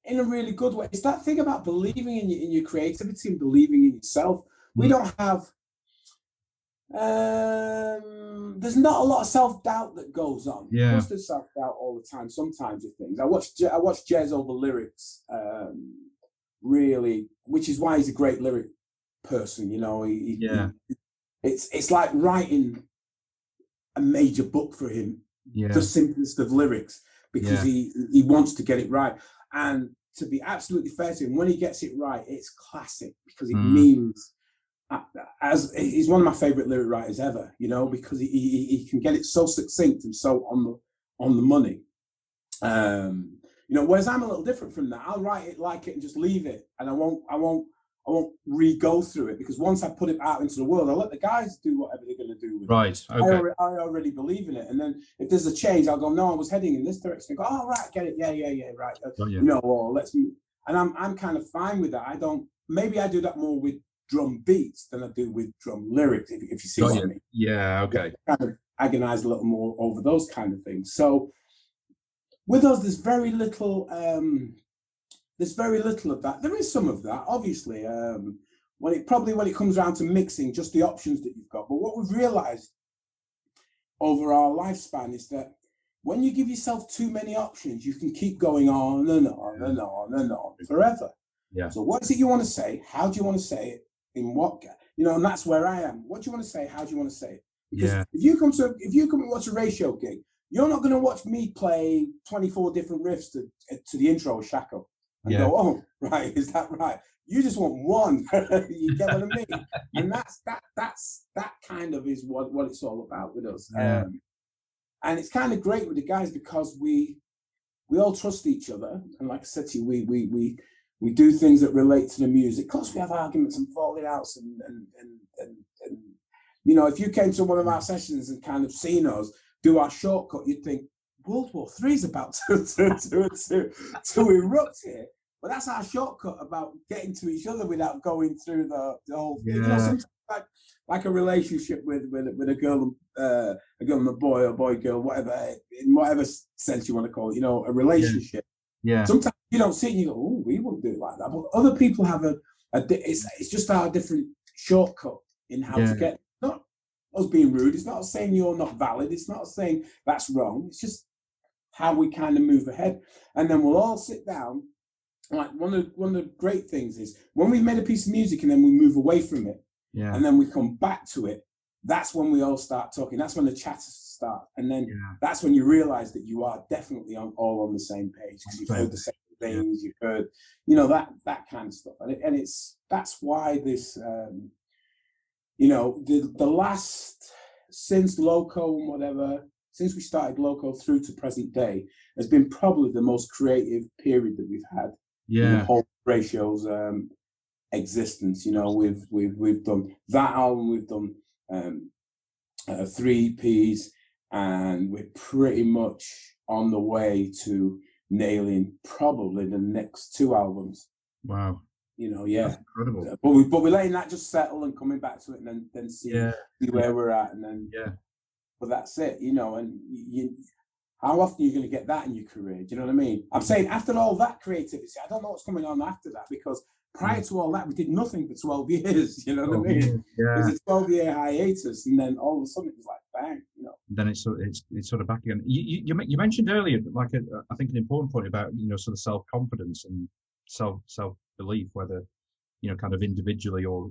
Speaker 2: in a really good way. It's that thing about believing in your creativity and believing in yourself. We don't have, there's not a lot of self-doubt that goes on.
Speaker 1: Yeah.
Speaker 2: Of course there's self-doubt all the time, sometimes with things. I watched Jez over lyrics, really, which is why he's a great lyric person, you know. It's like writing a major book for him, the simplest of lyrics, because he wants to get it right. And to be absolutely fair to him, when he gets it right, it's classic, because it means, as he's one of my favorite lyric writers ever, you know, because he can get it so succinct and so on the money. You know, whereas I'm a little different from that. I'll write it like it and just leave it, and I won't re-go through it, because once I put it out into the world, I'll let the guys do whatever they're going to do with it.
Speaker 1: Right. Okay.
Speaker 2: I already believe in it, and then if there's a change, I'll go, no, I was heading in this direction. I go, oh, right, get it, yeah, right. You know, or let's move. And I'm kind of fine with that. Maybe I do that more with drum beats than I do with drum lyrics, if you see what I mean.
Speaker 1: Yeah. Okay.
Speaker 2: I kind of agonize a little more over those kind of things. So with us, there's very little of that. There is some of that, obviously, when it comes around to mixing, just the options that you've got. But what we've realized over our lifespan is that when you give yourself too many options, you can keep going on and on and on and on forever. Yeah. So what is it you want to say? How do you want to say it? In what, you know, and that's where I am. What do you want to say? How do you want to say it? Because if you come and watch a ratio gig, you're not going to watch me play 24 different riffs to the intro of Shackle and go, oh, right, is that right? You just want one. You get what I mean? And that kind of is what it's all about with us. Yeah. And it's kind of great with the guys, because we all trust each other. And like I said to you, we do things that relate to the music. Of course, we have arguments and falling outs, and you know, if you came to one of our sessions and kind of seen us do our shortcut, you'd think World War III is about to erupt here. But that's our shortcut about getting to each other without going through the whole thing. You know, sometimes like a relationship with a girl and a boy, or boy girl, whatever, in whatever sense you want to call it. You know, a relationship. Yeah. Sometimes you don't see it and you go, oh, we wouldn't do it like that. But other people have it's just our different shortcut in how to get. Not us being rude. It's not saying you're not valid. It's not saying that's wrong. It's just how we kind of move ahead. And then we'll all sit down. Like one of the great things is when we've made a piece of music and then we move away from it, and then we come back to it. That's when we all start talking. That's when the chatters start, and then that's when you realize that you are definitely all on the same page, because you've heard the same things. You've heard, you know, that kind of stuff, and that's why this, you know, the last, since Loco and whatever, since we started Loco through to present day, has been probably the most creative period that we've had. In the whole Ratio's existence. You know, we've done that album, we've done 3 EPs, and we're pretty much on the way to nailing probably the next 2 albums. Wow. You know, that's incredible. But we're letting that just settle and coming back to it, and then see where we're at, and then but that's it, you know. And how often are you going to get that in your career? Do you know what I mean? I'm saying after all that creativity, I don't know what's coming on after that, because prior to all that, we did nothing for 12 years. You know what I mean? Yeah. It was a 12-year hiatus, and then all of a sudden it was like bang. You know.
Speaker 1: Then it's sort of back again. You mentioned earlier, like I think an important point about, you know, sort of self-confidence and self-belief, whether, you know, kind of individually or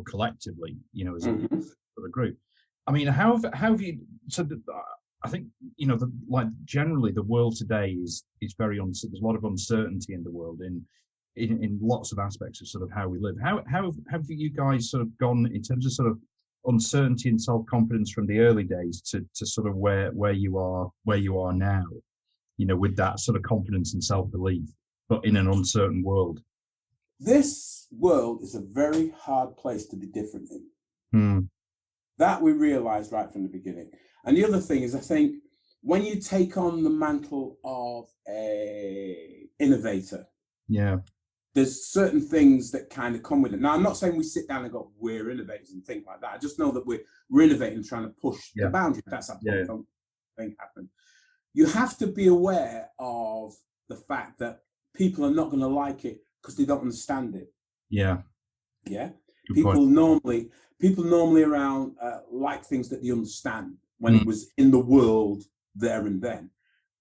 Speaker 1: collectively, you know, as a group. I mean, how have you? So I think, you know, like generally the world today is very uncertain. There's a lot of uncertainty in the world in lots of aspects of sort of how we live. How have you guys sort of gone in terms of sort of uncertainty and self-confidence from the early days to sort of where you are now, you know, with that sort of confidence and self-belief, but in an uncertain world?
Speaker 2: This world is a very hard place to be different in. That we realized right from the beginning. And the other thing is, I think when you take on the mantle of a innovator, there's certain things that kind of come with it. Now, I'm not saying we sit down and go, we're innovators and think like that. I just know that we're innovating and trying to push the boundary. That's that thing happen. You have to be aware of the fact that people are not going to like it because they don't understand it.
Speaker 1: Yeah.
Speaker 2: Yeah.
Speaker 1: Good
Speaker 2: People
Speaker 1: point.
Speaker 2: normally around like things that they understand when it was in the world there and then.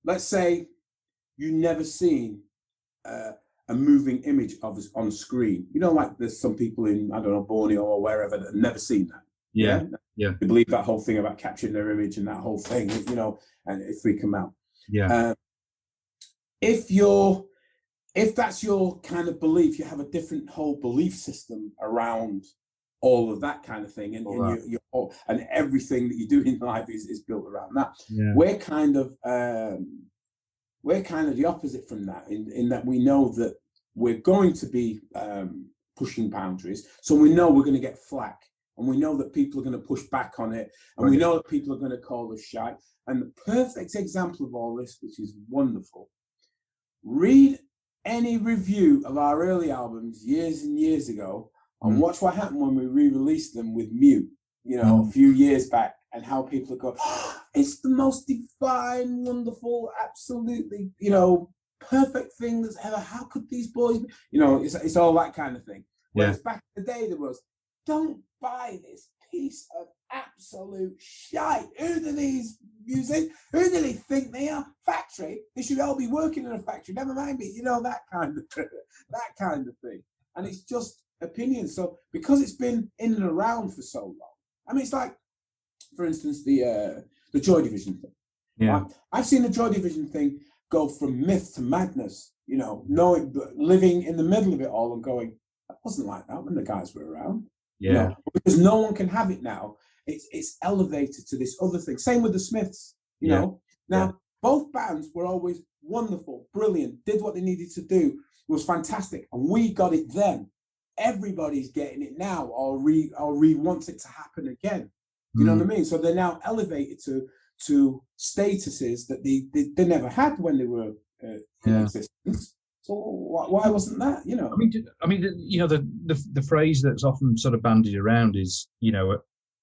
Speaker 2: Let's say you never seen a moving image of us on a screen. You know, like there's some people in, I don't know, Borneo or wherever that have never seen that.
Speaker 1: Yeah. Yeah.
Speaker 2: They believe that whole thing about capturing their image and that whole thing, you know, and it freak them out.
Speaker 1: Yeah.
Speaker 2: If that's your kind of belief, you have a different whole belief system around all of that kind of thing, and and everything that you do in life is built around that.
Speaker 1: Yeah.
Speaker 2: We're kind of the opposite from that, in that we know that we're going to be pushing boundaries, so we know we're going to get flack, and we know that people are going to push back on it, and we know that people are going to call us shy. And the perfect example of all this, which is wonderful, read any review of our early albums years and years ago, and watch what happened when we re-released them with Mute, you know, a few years back, and how people go, oh, it's the most divine, wonderful, absolutely, you know, perfect thing that's ever, how could these boys, you know, it's all that kind of thing. Whereas back in the day, there was, don't buy this piece of absolute shite. Who do these music? Who do they think they are? Factory. They should all be working in a factory. Never mind me. You know, that kind of thing. And it's just opinion. So because it's been in and around for so long, I mean, it's like, for instance, the Joy Division thing.
Speaker 1: Yeah.
Speaker 2: Right? I've seen the Joy Division thing go from myth to madness. You know, knowing, living in the middle of it all and going, that wasn't like that when the guys were around.
Speaker 1: Yeah.
Speaker 2: You know, because no one can have it now. It's elevated to this other thing. Same with the Smiths, you know. Now, both bands were always wonderful, brilliant, did what they needed to do. It was fantastic. And we got it then. Everybody's getting it now, or wants it to happen again. You know what I mean? So they're now elevated to statuses that they never had when they were in existence. So why wasn't that? You know,
Speaker 1: I mean, you know, the phrase that's often sort of bandied around is, you know,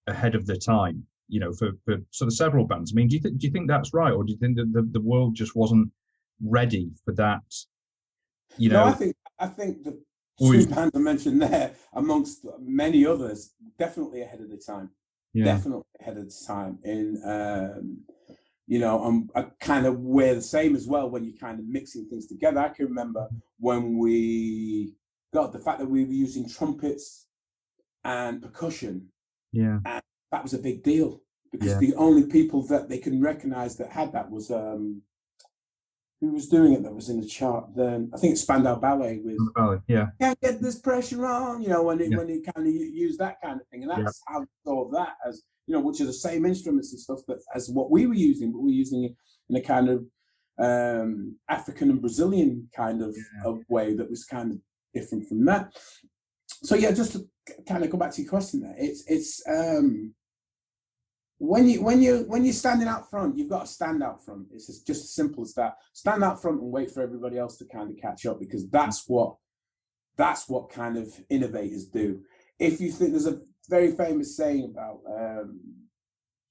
Speaker 1: ahead of the time. You know, for sort of several bands. I mean, do you think that's right, or do you think that the world just wasn't ready for that? You know,
Speaker 2: no, I think the two bands I mentioned there, amongst many others, definitely ahead of the time. Yeah. Definitely ahead of the time. In you know, I kind of wear the same as well when you're kind of mixing things together. I can remember when we got the fact that we were using trumpets and percussion.
Speaker 1: Yeah.
Speaker 2: And that was a big deal, because the only people that they can recognize that had that was who was doing it that was in the chart then? I think it's Spandau Ballet with can't get this pressure on, you know, when it kind of used that kind of thing. And that's how I saw that as, you know, which are the same instruments and stuff that as what we were using, but we were using it in a kind of African and Brazilian kind of way that was kind of different from that. So yeah, just to kind of go back to your question there, it's when you're standing out front, you've got to stand out front. It's just as simple as that. Stand out front and wait for everybody else to kind of catch up, because that's what kind of innovators do. If you think, there's a very famous saying about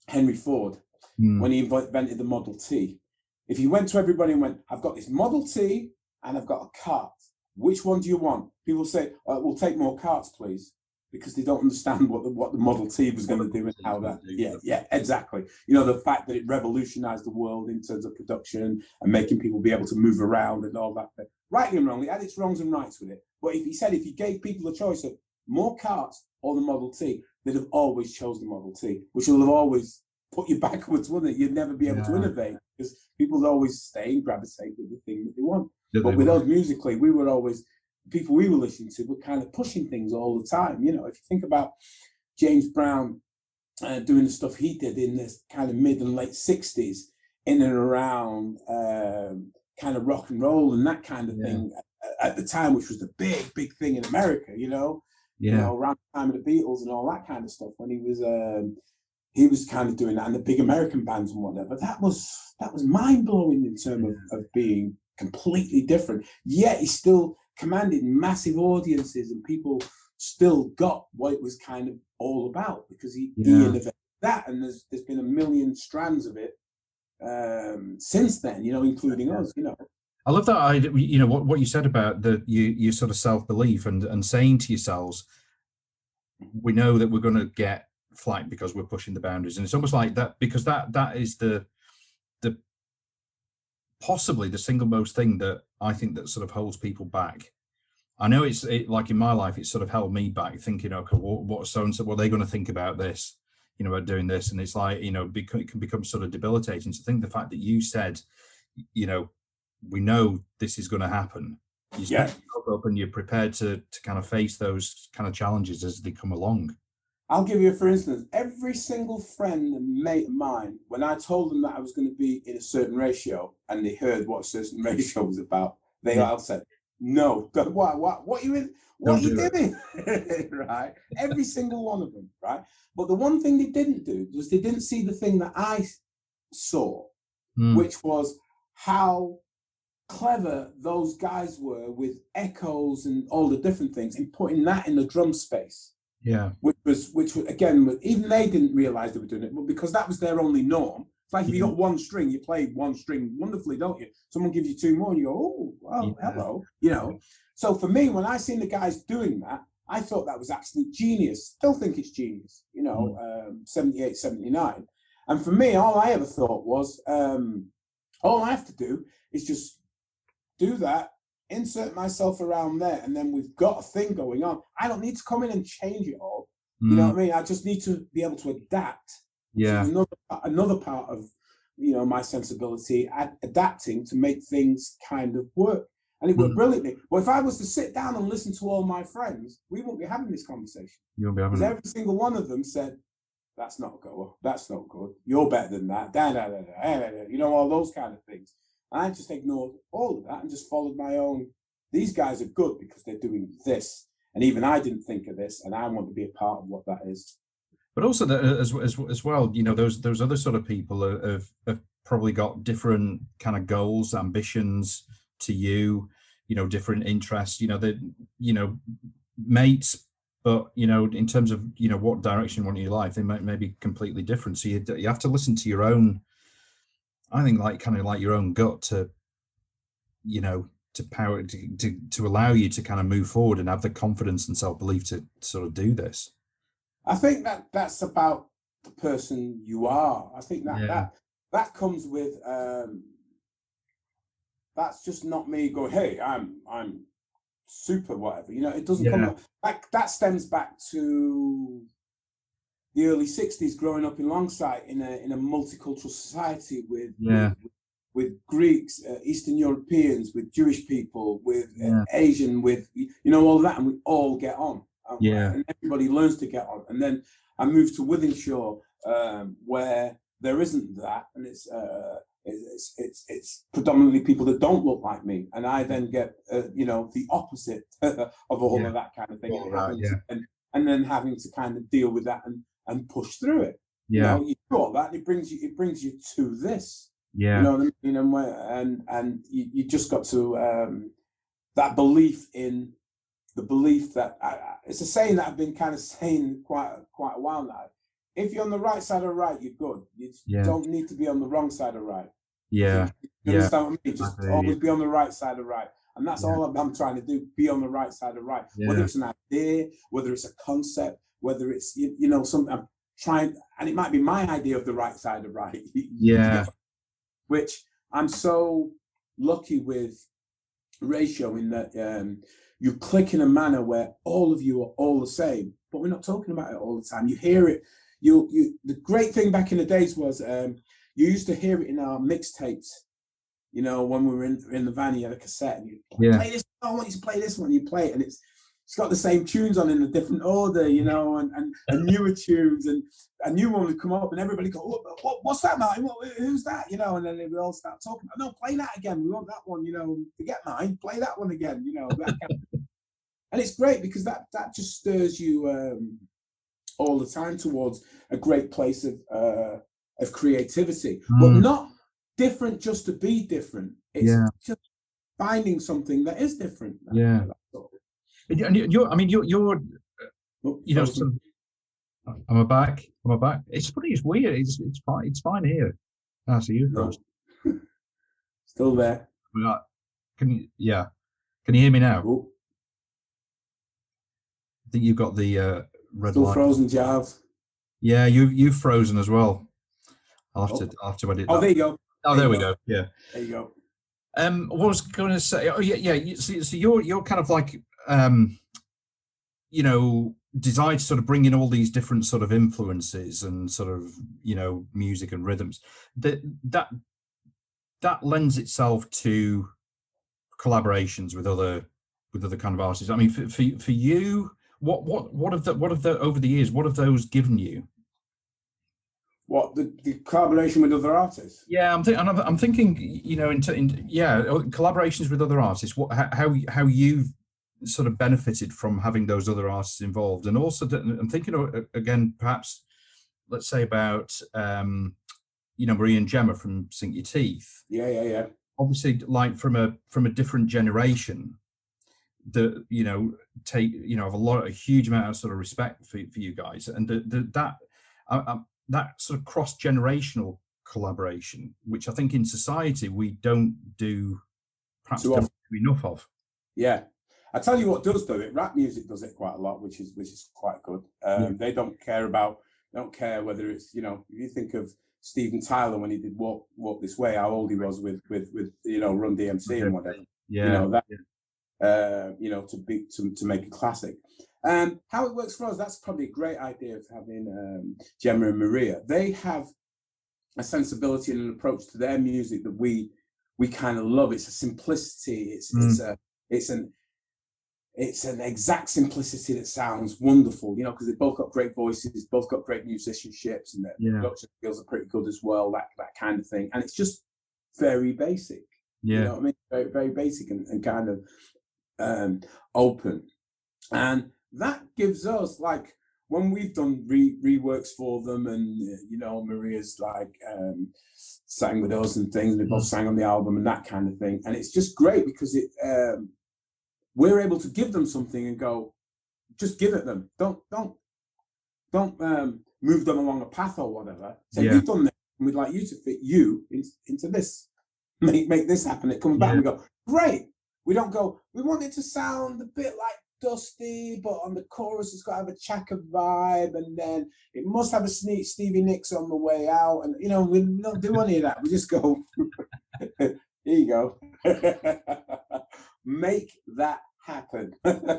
Speaker 2: Henry Ford when he invented the Model T. If he went to everybody and went, I've got this Model T and I've got a cart. Which one do you want? People say, we'll take more carts, please, because they don't understand what the Model T was going to do and how that. Yeah, exactly. You know, the fact that it revolutionized the world in terms of production and making people be able to move around and all that. Rightly and wrongly, it had its wrongs and rights with it. But if you gave people a choice of more carts or the Model T, they'd have always chose the Model T, which will have always put you backwards, wouldn't it? You'd never be able to innovate, because people always stay and gravitate with the thing that they want. But with us musically, we were always, people we were listening to were kind of pushing things all the time. You know, if you think about James Brown doing the stuff he did in this kind of mid and late 60s, in and around kind of rock and roll and that kind of thing at the time, which was the big thing in America, you know, around the time of the Beatles and all that kind of stuff, when he was kind of doing that, and the big American bands and whatever. That was mind-blowing in terms of being completely different. Yet he still commanded massive audiences, and people still got what it was kind of all about, because he innovated that. And there's been a million strands of it since then, you know, including us, you know.
Speaker 1: I love that. You know, what you said about your sort of self-belief and saying to yourselves, we know that we're going to get flack because we're pushing the boundaries. And it's almost like that, because that is the possibly the single most thing that I think that sort of holds people back. I know like in my life, it's sort of held me back, thinking, okay, what so and so, what are they going to think about this, you know, about doing this? And it's like, you know, it can become sort of debilitating. So I think the fact that you said, you know, we know this is going to happen. You step up and you're prepared to kind of face those kind of challenges as they come along.
Speaker 2: I'll give you, for instance, every single friend and mate of mine, when I told them that I was going to be in a certain ratio and they heard what a certain ratio was about, they all said, no, what you doing? Right? Every single one of them, right? But the one thing they didn't do was they didn't see the thing that I saw, which was how clever those guys were with echoes and all the different things and putting that in the drum space.
Speaker 1: Yeah.
Speaker 2: Which was again, even they didn't realize they were doing it, but because that was their only norm. It's like if you got one string, you play one string wonderfully, don't you? Someone gives you two more and you go, oh, well, hello, you know. So for me, when I seen the guys doing that, I thought that was absolute genius. Still think it's genius, you know, 78, 79. And for me, all I ever thought was, all I have to do is just do that, insert myself around there, and then we've got a thing going on. I don't need to come in and change it all. You know what I mean? I just need to be able to adapt.
Speaker 1: Yeah.
Speaker 2: To another part of, you know, my sensibility, adapting to make things kind of work. And it worked brilliantly. But if I was to sit down and listen to all my friends, we wouldn't be having this conversation.
Speaker 1: You won't be having it.
Speaker 2: Because every single one of them said, that's not good. That's not good. You're better than that. Da, da, da, da, da, da. You know, all those kind of things. And I just ignored all of that and just followed my own. These guys are good because they're doing this. And even I didn't think of this, and I want to be a part of what that is.
Speaker 1: But also as well, you know, those other sort of people have probably got different kind of goals, ambitions to you, you know, different interests, you know, that, you know, mates, but, you know, in terms of, you know, what direction you want in your life, they may be completely different. So you have to listen to your own, I think, like kind of like your own gut to, you know, to allow you to kind of move forward and have the confidence and self-belief to sort of do this.
Speaker 2: I think that's about the person you are. I think that comes with that's just not me going, hey, I'm super whatever. You know, it doesn't come that stems back to the early 60s, growing up in Longsight in a multicultural society with Greeks, Eastern Europeans, with Jewish people, with Asian, with, you know, all that, and we all get on. And everybody learns to get on. And then I moved to Withenshaw, where there isn't that, and it's predominantly people that don't look like me, and I then get you know, the opposite of all of that kind of thing, and then having to kind of deal with that and push through it. You know, you do all that, and it brings you to this. You know what I mean? And you just got to that belief in the belief that it's a saying that I've been kind of saying quite a while now. If you're on the right side of right, you're good. You don't need to be on the wrong side of right. You understand what I mean? Just always be on the right side of right. And that's all I'm trying to do, be on the right side of right. Whether it's an idea, whether it's a concept, whether it's, you know, something I'm trying, and it might be my idea of the right side of right. Which I'm so lucky with Ratio in that you click in a manner where all of you are all the same, but we're not talking about it all the time. You hear it. The great thing back in the days was you used to hear it in our mixtapes. You know, when we were in the van, you had a cassette, and you play this. I want you to play this one. You play it, and it's got the same tunes on in a different order, you know, and newer tunes, and a new one would come up, and everybody go, what's that, Martin? Who's that? You know, and then they would all start talking. No, play that again. We want that one. You know, forget mine. Play that one again. You know, that kind of. And it's great because that just stirs you all the time towards a great place of creativity, but not different just to be different. It's just finding something that is different.
Speaker 1: And you're, I mean, you're you know, am I back? It's funny, it's weird. It's fine here. So you first.
Speaker 2: Still there.
Speaker 1: Can you? Yeah. Can you hear me now?
Speaker 2: Ooh.
Speaker 1: I think you've got the red
Speaker 2: Still
Speaker 1: line.
Speaker 2: frozen, Giles.
Speaker 1: Yeah, you've frozen as well. I'll have to edit that.
Speaker 2: Oh, there you go.
Speaker 1: Oh, there we go. Yeah.
Speaker 2: There you go.
Speaker 1: What was I going to say? Oh, yeah. So you're kind of like, desire to sort of bring in all these different sort of influences and sort of, music and rhythms. That lends itself to collaborations with other kind of artists. I mean, for you, what have the over the years, what have those given you?
Speaker 2: What, the collaboration with other artists?
Speaker 1: Yeah, I'm thinking, collaborations with other artists. How you've sort of benefited from having those other artists involved, and also I'm thinking again, perhaps, let's say about Marie and Gemma from Sink Your Teeth.
Speaker 2: Yeah.
Speaker 1: Obviously, like from a different generation, that have a huge amount of sort of respect for you guys, and that sort of cross-generational collaboration, which I think in society we don't do perhaps enough of.
Speaker 2: Yeah, I tell you what does do it. Rap music does it quite a lot, which is quite good. They don't care whether it's, if you think of Steven Tyler when he did Walk This Way, how old he was with Run DMC and whatever. To make a classic. How it works for us, that's probably a great idea of having Gemma and Maria. They have a sensibility and an approach to their music that we kind of love. It's a simplicity. It's an exact simplicity that sounds wonderful, because they've both got great voices, both got great musicianships, and their production skills are pretty good as well, that kind of thing. And it's just very basic. You know what I mean? Very, very basic and kind of open. And that gives us, like, when we've done reworks for them, and Maria's like sang with us and things, and they both sang on the album and that kind of thing. And it's just great because we're able to give them something and go, just give it them. Don't move them along a path or whatever. So we've done this, and we'd like you to fit you into this. Make this happen. It comes back and we go, great. We don't go, we want it to sound a bit like Dusty, but on the chorus it's got to have a Chaka vibe, and then it must have a Stevie Nicks on the way out, and we don't do any of that. We just go, here you go. Make that happen. And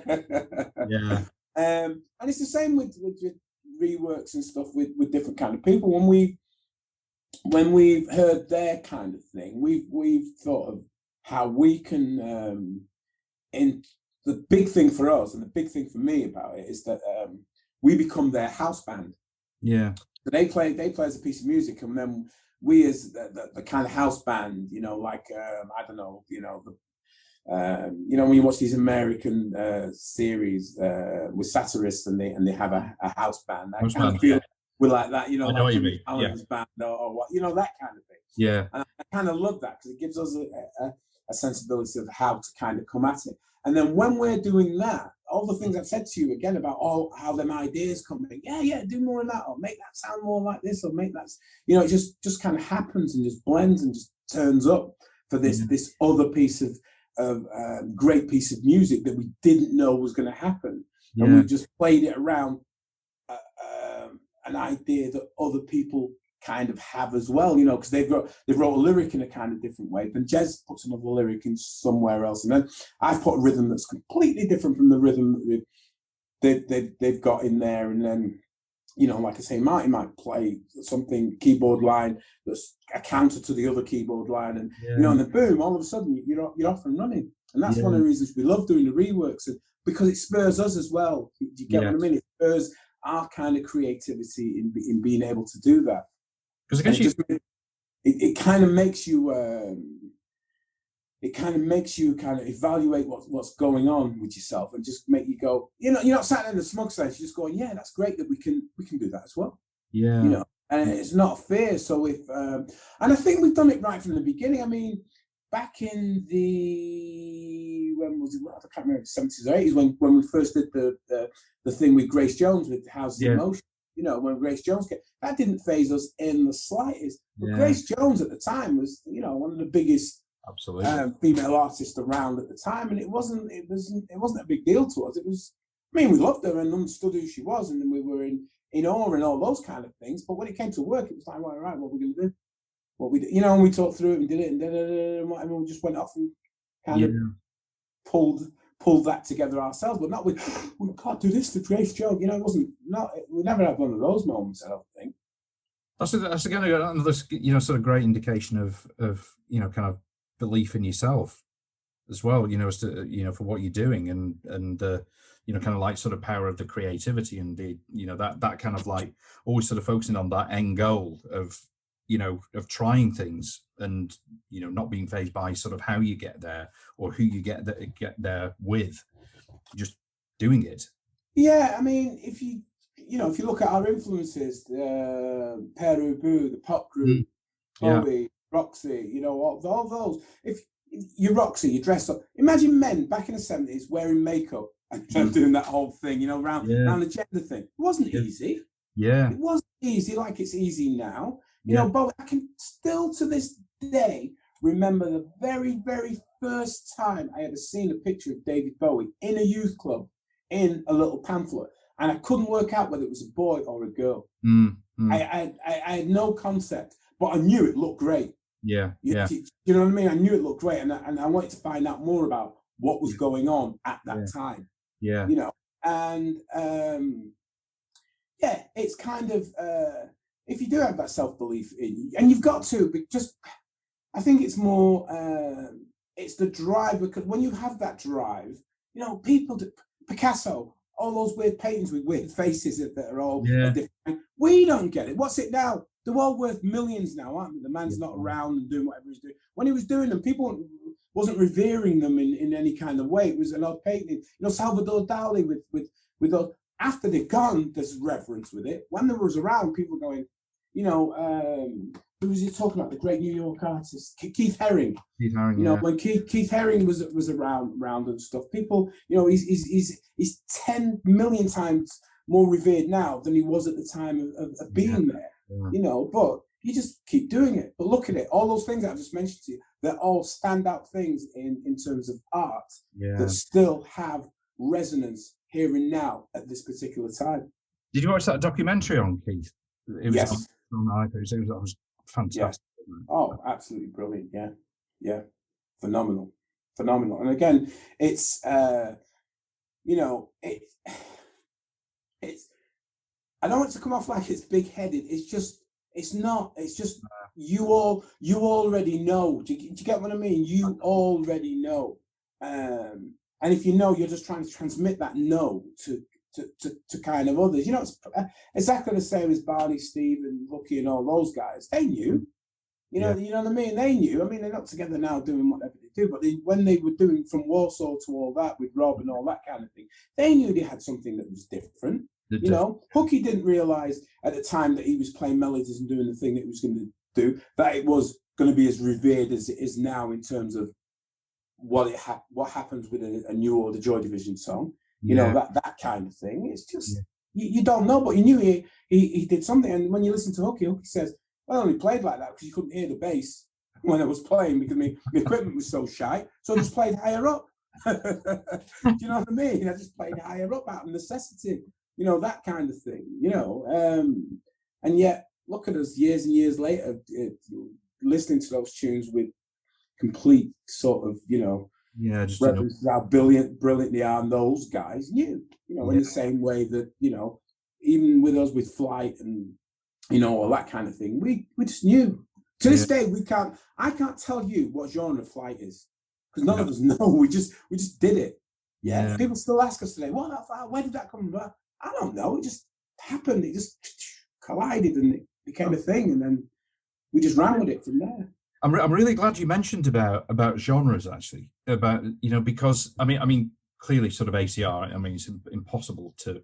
Speaker 2: it's the same with reworks and stuff with different kind of people. When we've heard their kind of thing, we've thought of how we can the big thing for us, and the big thing for me about it, is that we become their house band. Yeah. So they play as a piece of music, and then we as the kind of house band, like I don't know, when you watch these American series with satirists, and they have a house band, that kind of feel we're like that, I know like what you mean. Band or what, that kind of thing. Yeah. And I kind of love that because it gives us a sensibility of how to kind of come at it. And then when we're doing that, all the things I've said to you again about how them ideas come in, do more of that, or make that sound more like this, or make that, it just kind of happens and just blends and just turns up for this other piece of great piece of music that we didn't know was going to happen. And we just played it around an idea that other people kind of have as well, because they've wrote a lyric in a kind of different way. Then Jez puts another lyric in somewhere else, and then I've put a rhythm that's completely different from the rhythm that they've got in there. And then, like I say, Marty might play something keyboard line that's a counter to the other keyboard line, and and then boom, all of a sudden you're off and running. And that's one of the reasons we love doing the reworks, and because it spurs us as well. Do you get what I mean? It spurs our kind of creativity in being able to do that. Because it kind of makes you kind of evaluate what's going on with yourself, and just make you go, you're not sat in the smug stage, you're just going, that's great that we can do that as well. And it's not fear. So if and I think we've done it right from the beginning. I mean, back in when was it? I can't remember, 70s or 80s, when we first did the thing with Grace Jones with Houses of Emotion. When Grace Jones came, that didn't faze us in the slightest. But Grace Jones at the time was, one of the biggest
Speaker 1: Absolutely.
Speaker 2: Female artist around at the time, and it wasn't a big deal to us. It was, I mean, we loved her and understood who she was, and we were in awe and all those kind of things. But when it came to work, it was like, well, all right, what are we going to do? What we, you know, and we talked through it and did it, and we just went off and kind of pulled that together ourselves. But not we can't do this for Grace Joe. You know, it wasn't we never had one of those moments, I don't think.
Speaker 1: That's again another, you know, sort of great indication of you know, kind of belief in yourself as well, you know, as to, you know, for what you're doing, and you know, kind of like sort of power of the creativity, and the, you know, that kind of like always sort of focusing on that end goal of, you know, of trying things, and, you know, not being fazed by sort of how you get there or who you get there with, just doing it.
Speaker 2: Yeah, I mean, if you look at our influences, Pere Ubu, the pop group, Bowie, Roxy, you know, all those. If you're Roxy, you dress up. Imagine men back in the 70s wearing makeup and doing that whole thing, you know, around the gender thing. It wasn't easy.
Speaker 1: Yeah.
Speaker 2: It wasn't easy like it's easy now. You know, Bowie, I can still to this day remember the very, very first time I ever seen a picture of David Bowie in a youth club in a little pamphlet. And I couldn't work out whether it was a boy or a girl. I had no concept, but I knew it looked great.
Speaker 1: You
Speaker 2: know what I mean? I knew it looked great, and I wanted to find out more about what was going on at that time. You know, and it's kind of if you do have that self-belief in you, and you've got to, but just I think it's more it's the drive, because when you have that drive, you know, people do, Picasso, all those weird paintings with weird faces that are all different. We don't get it. What's it now? They're all worth millions now, aren't they? The man's not around and doing whatever he's doing. When he was doing them, people wasn't revering them in any kind of way. It was an odd painting. You know, Salvador Dali with those. After they're gone, there's reverence with it. When they was around, people were going, you know, who was he talking about? The great New York artist, Keith Haring.
Speaker 1: Keith Haring,
Speaker 2: you know, when Keith Haring was around and stuff, people, you know, he's 10 million times more revered now than he was at the time of being there. You know, but you just keep doing it. But look at it, all those things I just mentioned to you, they're all standout things in terms of art that still have resonance here and now at this particular time.
Speaker 1: Did you watch that documentary on Keith? It was
Speaker 2: yes.
Speaker 1: On iPad. That was fantastic.
Speaker 2: Yeah. Oh, absolutely brilliant. Yeah. Phenomenal. And again, it's you know, it's I don't want it to come off like it's big-headed. It's not. It's just you already know. Do you get what I mean? You already know. And if you know, you're just trying to transmit that know to kind of others. You know, it's exactly the same as Barney, Steve, and Lucky, and all those guys. They knew. You know what I mean? They knew. I mean, they're not together now doing whatever they do, but when they were doing From Warsaw to all that with Rob and all that kind of thing, they knew they had something that was different. You know, Hooky didn't realize at the time that he was playing melodies and doing the thing that he was going to do, that it was going to be as revered as it is now in terms of what happens with a new or the Joy Division song. You know, that kind of thing. It's just you don't know, but you knew he did something. And when you listen to Hooky says, "Well, I only played like that because you couldn't hear the bass when I was playing because my equipment was so shy, so I just played higher up." Do you know what I mean? I just played higher up out of necessity. You know, that kind of thing, you know. And yet, look at us years and years later, listening to those tunes with complete sort of, you know,
Speaker 1: just
Speaker 2: reference to how brilliant they are, and those guys knew, you know, in the same way that, you know, even with us with Flight and, you know, all that kind of thing, we just knew. To this day, I can't tell you what genre Flight is, because none of us know. We just did it. Yeah. People still ask us today, where did that come from? I don't know. It just happened. It just collided and it became a thing, and then we just ran with it from there.
Speaker 1: I'm really glad you mentioned about genres, actually, about, you know, because I mean clearly sort of ACR. I mean, it's impossible to,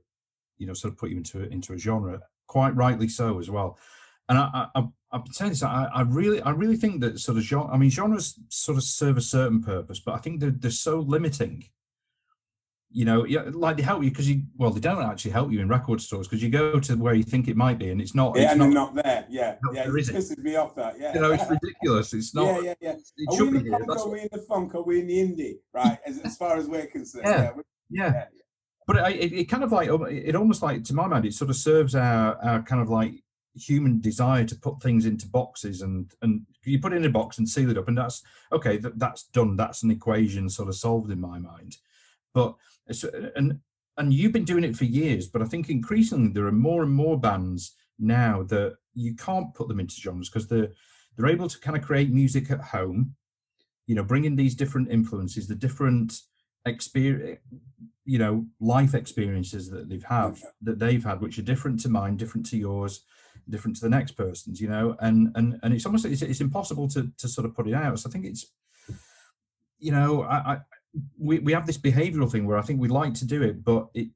Speaker 1: you know, sort of put you into a genre. Quite rightly so as well. And I've been saying this. I really think that sort of genres sort of serve a certain purpose, but I think they're so limiting. you know, like they help you because they don't actually help you in record stores because you go to where you think it might be and it's not.
Speaker 2: Yeah,
Speaker 1: it's
Speaker 2: and
Speaker 1: not,
Speaker 2: they're not there. Yeah,
Speaker 1: not
Speaker 2: yeah,
Speaker 1: there,
Speaker 2: it
Speaker 1: is it?
Speaker 2: pisses me off that. Yeah,
Speaker 1: You know, it's ridiculous. It's not.
Speaker 2: Yeah.
Speaker 1: It
Speaker 2: Are we
Speaker 1: should
Speaker 2: in
Speaker 1: be
Speaker 2: the
Speaker 1: here.
Speaker 2: punk? Are we in the funk? Are we in the indie? Right, as far as we're concerned.
Speaker 1: Yeah,
Speaker 2: Yeah.
Speaker 1: yeah. But it kind of like, it almost like, to my mind, it sort of serves our kind of like human desire to put things into boxes, and you put it in a box and seal it up, and that's okay. That's done. That's an equation sort of solved in my mind. But and you've been doing it for years, but I think increasingly there are more and more bands now that you can't put them into genres because they're able to kind of create music at home, you know, bring in these different influences, the different experience, you know, life experiences that they've had, which are different to mine, different to yours, different to the next person's, you know, and it's almost, it's impossible to sort of put it out. So I think it's, you know, we have this behavioral thing where I think we like to do it, but it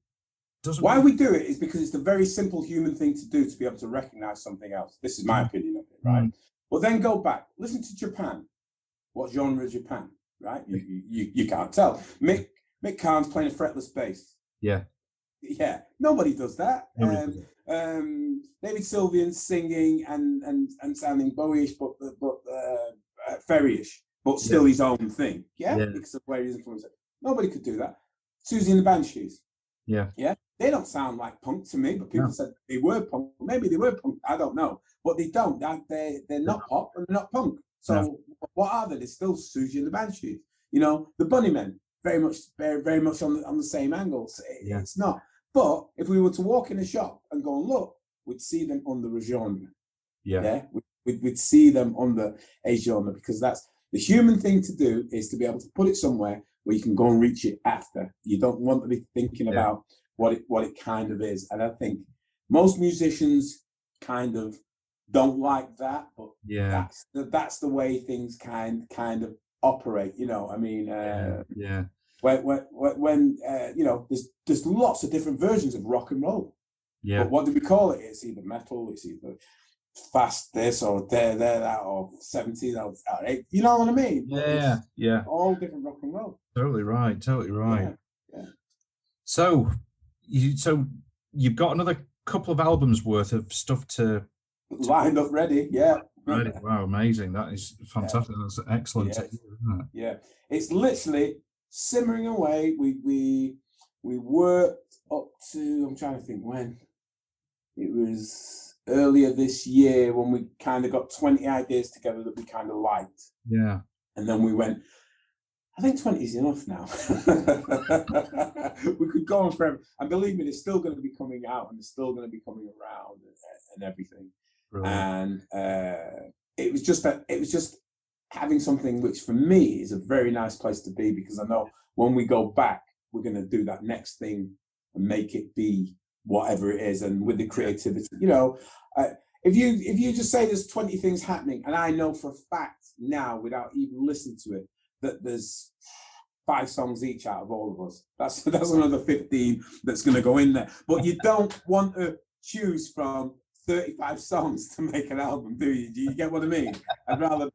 Speaker 1: doesn't.
Speaker 2: Why we do it is because it's the very simple human thing to do to be able to recognize something else. This is my opinion of it, right? Well, then go back, listen to Japan. What genre is Japan, right? You can't tell. Mick Karn's playing a fretless bass.
Speaker 1: Yeah.
Speaker 2: Nobody does that. David Sylvian's singing and sounding Bowie-ish, but fairy-ish, but still his own thing. Because of where he's influenced. Nobody could do that. Susie and the Banshees. Yeah. They don't sound like punk to me, but people said they were punk. Maybe they were punk. I don't know, but they don't. They're not pop and they're not punk. So what are they? They're still Susie and the Banshees. You know, the Bunnymen, very much on the same angles. It's not. But if we were to walk in a shop and go and look, we'd see them under a genre. We'd see them under a genre, because that's the human thing to do, is to be able to put it somewhere where you can go and reach it after. You don't want to be thinking about what it kind of is. And I think most musicians kind of don't like that, but that's the way things kind of operate. You know, I mean, when you know, there's lots of different versions of rock and roll. But what do we call it? It's either metal, it's either fast this or that, or 70s or 80s. You know what I mean? All different rock and roll.
Speaker 1: Totally right. So you've got another couple of albums worth of stuff to
Speaker 2: lined up, ready.
Speaker 1: Ready. Wow, amazing. That is fantastic. That's excellent to hear, isn't
Speaker 2: it? It's literally simmering away. We worked up to, I'm trying to think when. It was earlier this year when we kind of got 20 ideas together that we kind of liked. And then we went, I think 20 is enough now. We could go on forever. And believe me, they're still going to be coming out, and they're still going to be coming around and everything. Brilliant. And it was just having something which for me is a very nice place to be, because I know when we go back, we're going to do that next thing and make it be whatever it is. And with the creativity, you know, if you just say there's 20 things happening, and I know for a fact now, without even listening to it, that there's 5 songs each out of all of us. That's another 15 that's going to go in there. But you don't want to choose from 35 songs to make an album, do you? Do you get what I mean? I'd rather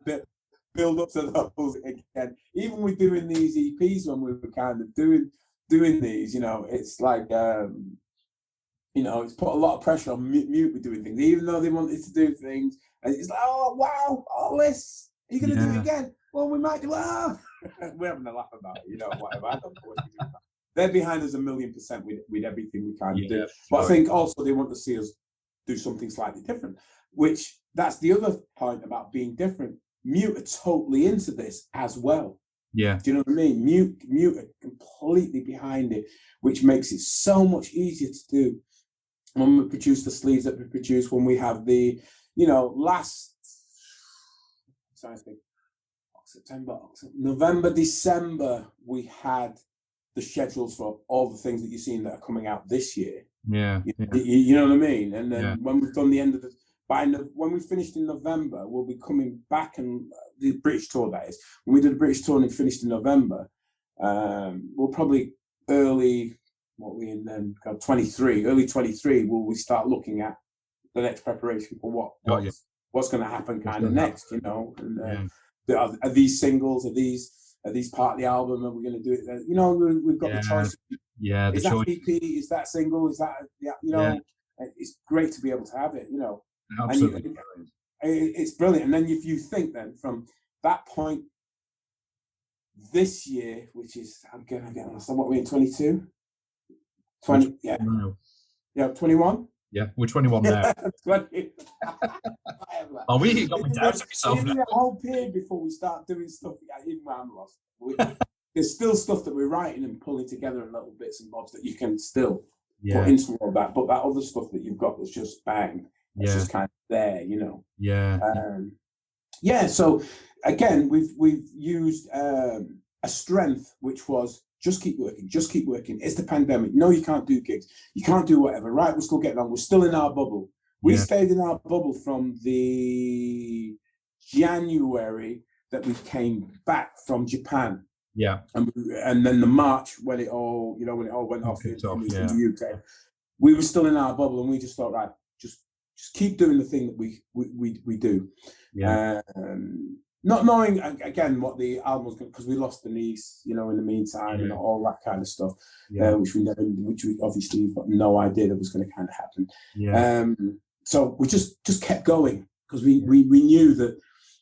Speaker 2: build up to those again. Even with doing these EPs, when we were kind of doing these, you know, it's like, you know, it's put a lot of pressure on Mute with doing things, even though they wanted to do things. And it's like, oh, wow, all this. Are you going to do it again? Well, we might do. We're having a laugh about it, you know, whatever. I don't know what to do. They're behind us 1,000,000% with everything we kind of do. But I think also they want to see us do something slightly different, which that's the other point about being different. Mute are totally into this as well. Do you know what I mean? Mute are completely behind it, which makes it so much easier to do. When we produce the sleeves that we produce, when we have the, you know, November, December, we had the schedules for all the things that you've seen that are coming out this year. You know what I mean? And then when we've done the end of when we finished in November, we'll be coming back, and the British tour, that is. When we did the British tour and finished in November, we'll probably early 23, will we start looking at the next preparation for what's going to happen kind of next, you know? And are these singles? Are these part of the album? Are we going to do it? You know, we've got the choice
Speaker 1: Yeah, the
Speaker 2: Is that
Speaker 1: choice.
Speaker 2: EP? Is that single? Is that, you know? It's great to be able to have it, you know.
Speaker 1: Absolutely.
Speaker 2: And it's brilliant. And then if you think then from that point, this year, which is, I'm getting what we're in, 22? 20, yeah.
Speaker 1: No.
Speaker 2: Yeah, 21?
Speaker 1: Yeah, we're 21 now.
Speaker 2: 20.
Speaker 1: Oh, you got me doubting myself now.
Speaker 2: That whole period before we start doing stuff, even when I'm lost, there's still stuff that we're writing and pulling together in little bits and bobs that you can still put into all that. But that other stuff that you've got that's just bang, it's just kind of there, you know. So again, we've used a strength which was just keep working. It's the pandemic. No, you can't do gigs. You can't do whatever. Right, we're still getting on. We're still in our bubble. We stayed in our bubble from the January that we came back from Japan.
Speaker 1: Yeah.
Speaker 2: And then the March when it all went off in the UK. We were still in our bubble, and we just thought, right, just keep doing the thing that we do. Yeah. Not knowing again what the album was, because we lost the niece, you know, in the meantime, and all that kind of stuff, which we obviously got no idea that was going to kind of happen. Yeah. So we just kept going, because we knew that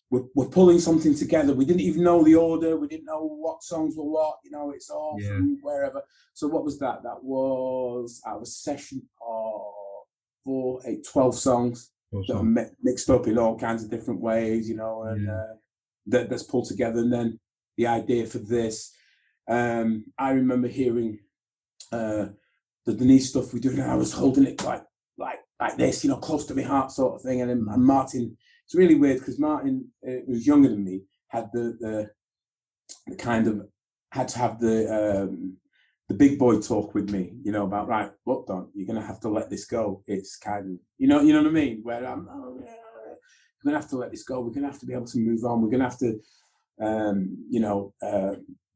Speaker 2: we're pulling something together. We didn't even know the order. We didn't know what songs were what. You know, it's all from wherever. So what was that? That was our session of 12 songs that are mixed up in all kinds of different ways, you know, and that's pulled together. And then the idea for this, I remember hearing the Denise stuff we do, and I was holding it like this, you know, close to my heart sort of thing. And then and Martin, it's really weird because Martin, who's younger than me, had the kind of had to have the big boy talk with me, you know, about, right, look, Don, you're gonna have to let this go. It's kind of, you know what I mean? Where we're gonna have to let this go. We're gonna have to be able to move on. We're gonna have to,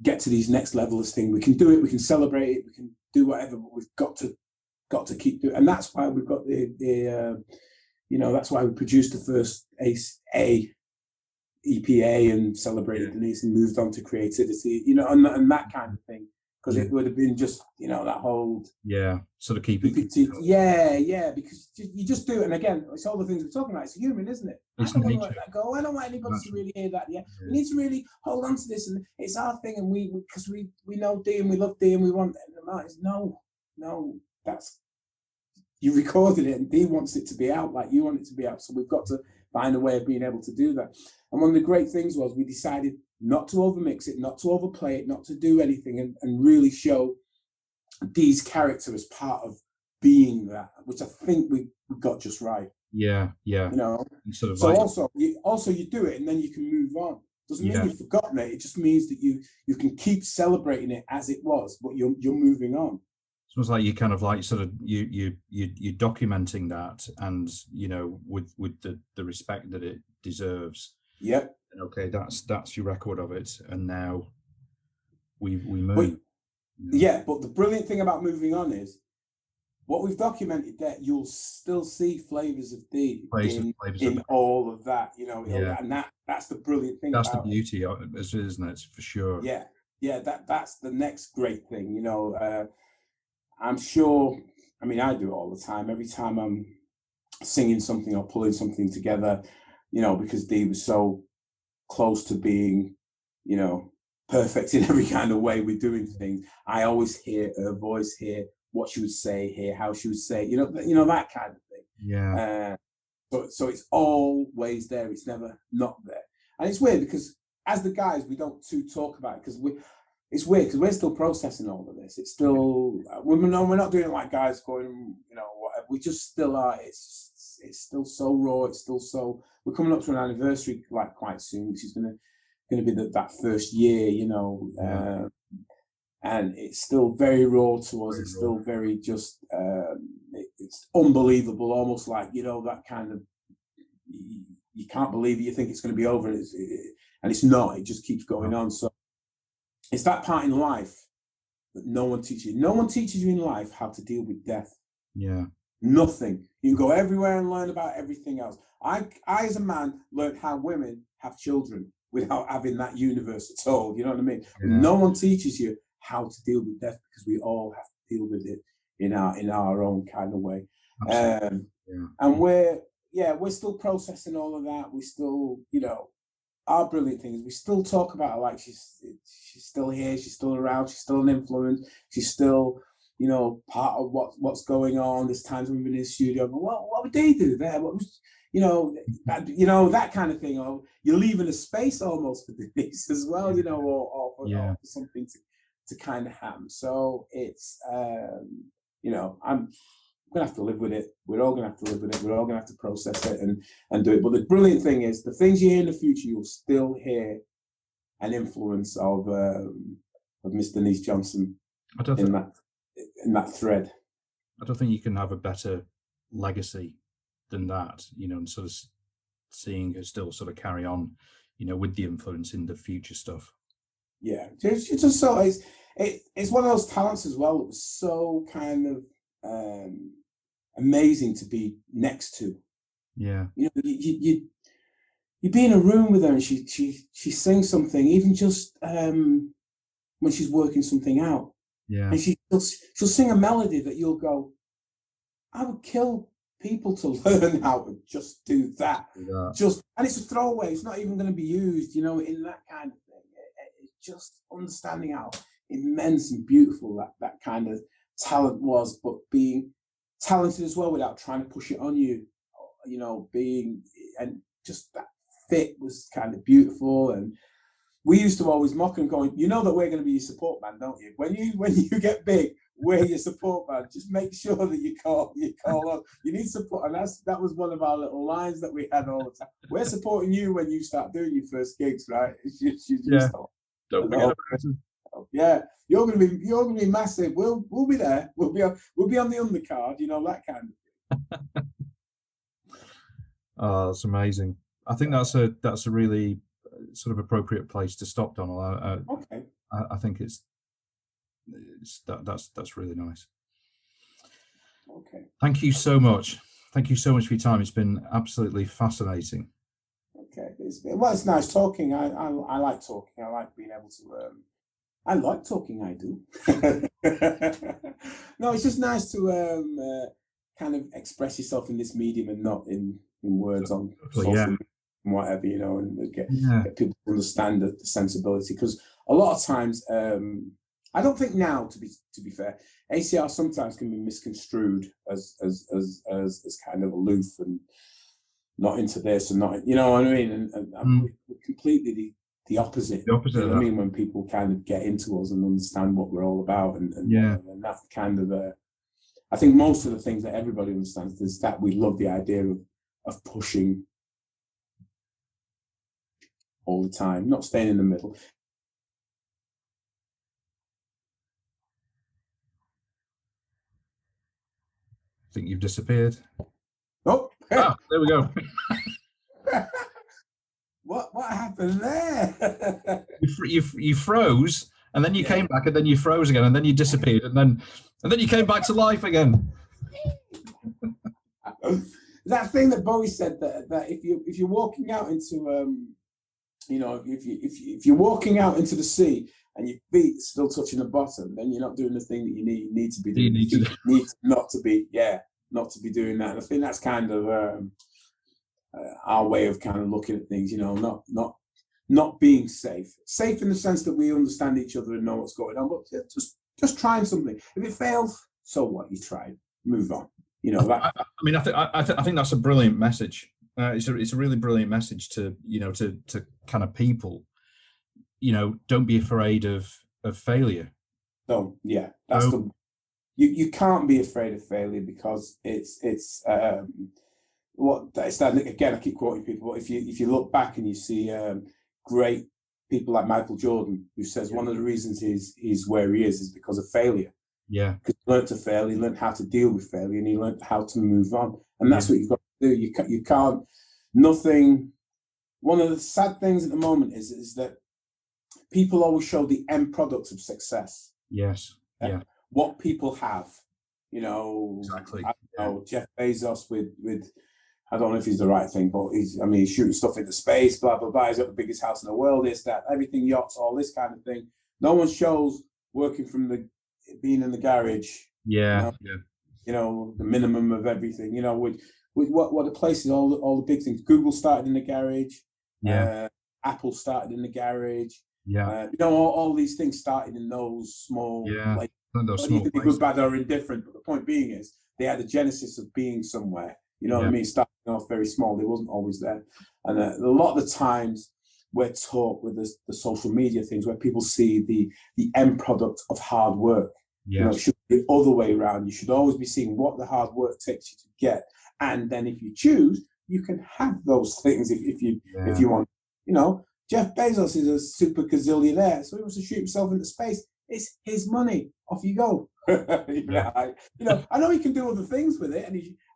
Speaker 2: get to these next levels thing. We can do it. We can celebrate it. We can do whatever. But we've got to keep doing. And that's why we've got that's why we produced the first EPA and celebrated Denise and moved on to creativity, you know, and that kind of thing. Because it would have been just, you know, that whole
Speaker 1: sort of keep it.
Speaker 2: Because you just do it. And again, it's all the things we're talking about. It's human, isn't it? I don't want to let that go. I don't want anybody to really hear that. We need to really hold on to this, and it's our thing. And because we know Dee and we love Dee and we want it. No, that's, you recorded it and Dee wants it to be out like you want it to be out. So we've got to find a way of being able to do that. And one of the great things was we decided not to overmix it, not to overplay it, not to do anything, and really show Dee's character as part of being that, which I think we got just right.
Speaker 1: Yeah.
Speaker 2: You know,
Speaker 1: sort of
Speaker 2: so also you do it and then you can move on. Doesn't mean you've forgotten it. It just means that you can keep celebrating it as it was, but you're moving on.
Speaker 1: So it's like you kind of like sort of you're documenting that, and you know, with the respect that it deserves.
Speaker 2: Yep.
Speaker 1: Okay, that's your record of it, and now we move.
Speaker 2: But the brilliant thing about moving on is what we've documented there. You'll still see flavors of Dee in all of that, you know. And that's the brilliant thing.
Speaker 1: That's the beauty of it, isn't it? For sure.
Speaker 2: Yeah. That's the next great thing, you know. I'm sure. I mean, I do it all the time. Every time I'm singing something or pulling something together, you know, because Dee was so close to being, you know, perfect in every kind of way with doing things. I always hear her voice, hear what she would say, hear how she would say, you know that kind of thing.
Speaker 1: Yeah.
Speaker 2: So it's always there. It's never not there. And it's weird because as the guys, we don't talk about it because it's weird because we're still processing all of this. It's still we're not doing it like guys going, you know, whatever. We just still are. It's still so raw. It's still so. We're coming up to an anniversary like quite soon, which is going to be that first year, you know, and it's still very raw to us. It's still very just. It's unbelievable, almost like, you know, that kind of. You can't believe it. You think it's going to be over, and it's not. It just keeps going on. So. It's that part in life that no one teaches you. No one teaches you in life how to deal with death.
Speaker 1: Yeah.
Speaker 2: Nothing. You can go everywhere and learn about everything else. I as a man, learned how women have children without having that universe at all. You know what I mean? Yeah. No one teaches you how to deal with death, because we all have to deal with it in our own kind of way. And we're still processing all of that. We still, our brilliant thing is we still talk about her like she's still here, she's still around, she's still an influence, she's still, part of what's going on. There's times when we've been in the studio, but what would they do there? What was, that kind of thing. Or you're leaving a space almost for this as well, or for something to kind of happen. So it's, I'm going to have to live with it. We're all going to have to live with it. We're all going to have to process it and do it. But the brilliant thing is, the things you hear in the future, you'll still hear an influence of Mr. Denise Johnson in that thread.
Speaker 1: I don't think you can have a better legacy than that, and sort of seeing her still sort of carry on, with the influence in the future stuff. Yeah,
Speaker 2: it's just so it's one of those talents as well. It was so kind of amazing to be next to.
Speaker 1: Yeah,
Speaker 2: you be in a room with her and she sings something, even just when she's working something out.
Speaker 1: Yeah,
Speaker 2: and she'll sing a melody that you'll go, I would kill people to learn how to just do that. And it's a throwaway. It's not even going to be used, in that kind of thing. It's just understanding how immense and beautiful that kind of talent was, but being talented as well without trying to push it on you, and just that fit was kind of beautiful. And we used to always mock and going, that we're going to be your support band, don't you? When you get big, we're your support band. Just make sure that you call on. You need support, and that was one of our little lines that we had all the time. We're supporting you when you start doing your first gigs, right?
Speaker 1: Don't forget about it.
Speaker 2: Yeah, you're gonna be massive. We'll be there. We'll be on the undercard. That kind of thing.
Speaker 1: Oh, that's amazing. I think that's a really sort of appropriate place to stop, Donald.
Speaker 2: Okay.
Speaker 1: I think that's really nice.
Speaker 2: Okay.
Speaker 1: Thank you so much. Thank you so much for your time. It's been absolutely fascinating.
Speaker 2: Okay. It's nice talking. I like talking. I like being able to. I like talking. I do. No, it's just nice to kind of express yourself in this medium and not in words on social media and whatever, and get people to understand the sensibility. Because a lot of times, I don't think now, to be fair, ACR sometimes can be misconstrued as kind of aloof and not into this and not, you know what I mean? And we're completely the opposite.
Speaker 1: The opposite.
Speaker 2: You know what I mean? When people kind of get into us and understand what we're all about, and that kind of I think most of the things that everybody understands is that we love the idea of pushing all the time, not staying in the middle.
Speaker 1: I think you've disappeared.
Speaker 2: Oh,
Speaker 1: there we go.
Speaker 2: What happened there?
Speaker 1: You froze, and then you came back, and then you froze again, and then you disappeared, and then you came back to life again.
Speaker 2: That thing that Bowie said that if you're walking out into if you're walking out into the sea and your feet still touching the bottom, then you're not doing the thing that you need to be doing. You need not to be doing that. And I think that's kind of our way of kind of looking at things. Not being safe in the sense that we understand each other and know what's going on, but just trying something. If it fails, so what? You tried. Move on.
Speaker 1: I think that's a brilliant message. It's a really brilliant message to kind of people. Don't be afraid of failure.
Speaker 2: Oh yeah, that's you can't be afraid of failure, because it's that again. I keep quoting people, but if you look back and you see great people like Michael Jordan, who says one of the reasons he's where he is because of failure.
Speaker 1: Yeah,
Speaker 2: because he learned to fail, he learned how to deal with failure, and he learned how to move on. And that's what you've got to do. You can't. Nothing. One of the sad things at the moment is that people always show the end product of success.
Speaker 1: Yes. Yeah.
Speaker 2: What people have.
Speaker 1: Exactly.
Speaker 2: Jeff Bezos with I don't know if he's the right thing, but he's shooting stuff into space, blah blah blah. He's got the biggest house in the world. This, that, everything, yachts, all this kind of thing. No one shows working from being in the garage.
Speaker 1: Yeah,
Speaker 2: the minimum of everything. With what the places, all the big things. Google started in the garage.
Speaker 1: Yeah.
Speaker 2: Apple started in the garage.
Speaker 1: Yeah.
Speaker 2: All these things started in those small places. You can be good, bad, or indifferent. But the point being is they had a genesis of being somewhere. You know what I mean? Starting off very small, they wasn't always there. And a lot of the times we're taught with the social media things where people see the end product of hard work.
Speaker 1: Yes.
Speaker 2: It should be the other way around. You should always be seeing what the hard work takes you to get. And then if you choose, you can have those things if you want. Jeff Bezos is a super gazillionaire, so he wants to shoot himself into space. It's his money. Off you go. I know he can do other things with it,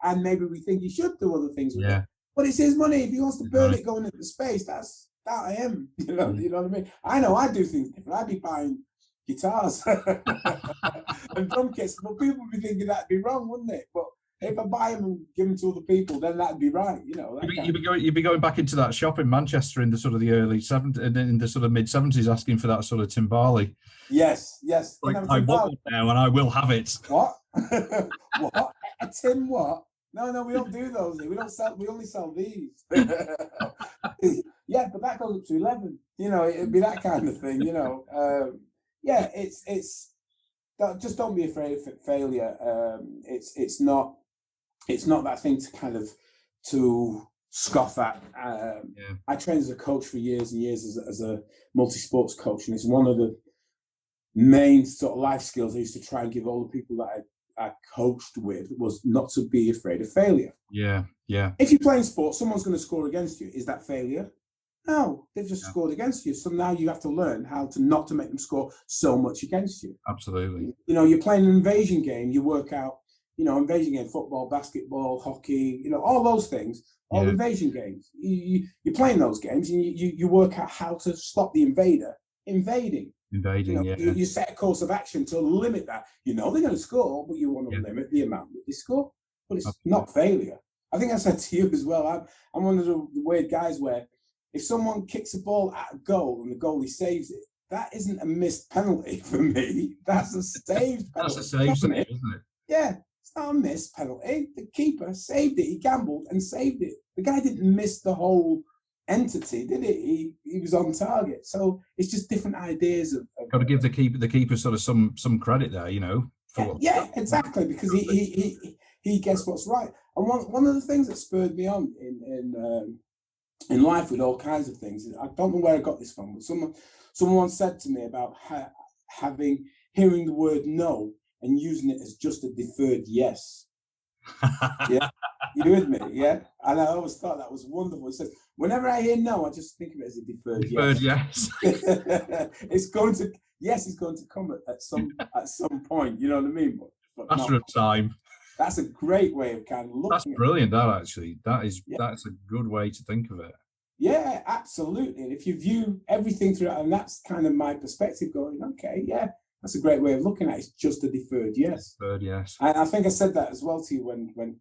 Speaker 2: and maybe we think he should do other things with it. But it's his money. If he wants to burn it going into space, that's that I am. You know what I mean? I know I do things different. I'd be buying guitars and drum kits, but people would be thinking that'd be wrong, wouldn't it? But if I buy them and give them to other people, then that'd be right. You'd
Speaker 1: be going back into that shop in Manchester in the sort of the early 70s, in the sort of mid 70s, asking for that sort of timbali.
Speaker 2: Yes.
Speaker 1: Like, I want one now, and I will have it.
Speaker 2: What? What? A tin what? No, we don't do those. We don't sell. We only sell these. Yeah, but that goes up to 11. It'd be that kind of thing. It's just don't be afraid of failure. It's not that thing to kind of to scoff at. I trained as a coach for years and years as a multi-sports coach, and it's one of the main sort of life skills I used to try and give all the people that I coached with was not to be afraid of failure. Yeah. If you're playing sports, someone's going to score against you. Is that failure? No, they've just scored against you. So now you have to learn how to not to make them score so much against you.
Speaker 1: Absolutely.
Speaker 2: You're playing an invasion game. You work out, invasion game, football, basketball, hockey, all those things, all invasion games. You're playing those games and you work out how to stop the invader invading. You set a course of action to limit that. They're going to score, but you want to limit the amount that they score. But it's not failure. I think I said to you as well, I'm one of the weird guys where if someone kicks a ball at a goal and the goalie saves it, that isn't a missed penalty for me. That's a saved penalty.
Speaker 1: That's a save, isn't it?
Speaker 2: Yeah, it's not a missed penalty. The keeper saved it. He gambled and saved it. The guy didn't miss the whole entity, did it? He was on target. So it's just different ideas of
Speaker 1: got to give the keeper sort of some credit there,
Speaker 2: exactly, because he gets what's right. And one of the things that spurred me on in life with all kinds of things, I don't know where I got this from, but someone once said to me about hearing the word no and using it as just a deferred yes. Yeah, you with me? Yeah, and I always thought that was wonderful. He says, whenever I hear no, I just think of it as a deferred yes. It's going to come at some point. You know what I mean? But
Speaker 1: matter of time.
Speaker 2: That's a great way of kind of looking.
Speaker 1: That's brilliant. That actually, that's a good way to think of it.
Speaker 2: Yeah, absolutely. And if you view everything through, and that's kind of my perspective, going, okay, yeah, that's a great way of looking at it. It's just a deferred yes.
Speaker 1: Deferred yes.
Speaker 2: And I think I said that as well to you when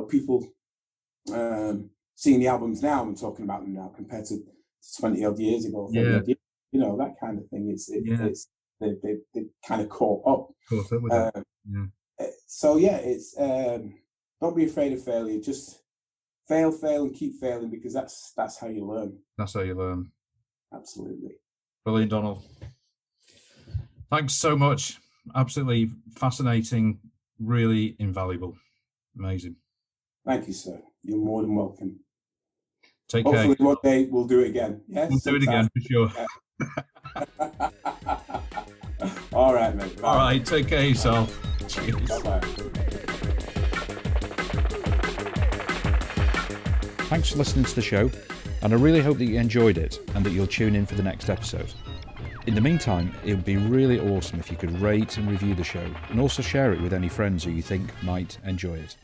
Speaker 2: people seeing the albums now and talking about them now compared to 20 odd years ago, 30 odd years, that kind of thing. They kind of caught up.
Speaker 1: Caught up with it.
Speaker 2: So it's don't be afraid of failure. Just fail, and keep failing, because that's how you learn.
Speaker 1: That's how you learn.
Speaker 2: Absolutely.
Speaker 1: Brilliant, Donald. Thanks so much. Absolutely fascinating. Really invaluable. Amazing.
Speaker 2: Thank you, sir. You're more than welcome.
Speaker 1: Take care.
Speaker 2: Hopefully one day we'll do it again. Yeah,
Speaker 1: we'll do it again for sure.
Speaker 2: All right, mate. Bye.
Speaker 1: All right. Take care of yourself. Cheers.
Speaker 2: Bye-bye.
Speaker 3: Thanks for listening to the show, and I really hope that you enjoyed it and that you'll tune in for the next episode. In the meantime, it would be really awesome if you could rate and review the show, and also share it with any friends who you think might enjoy it.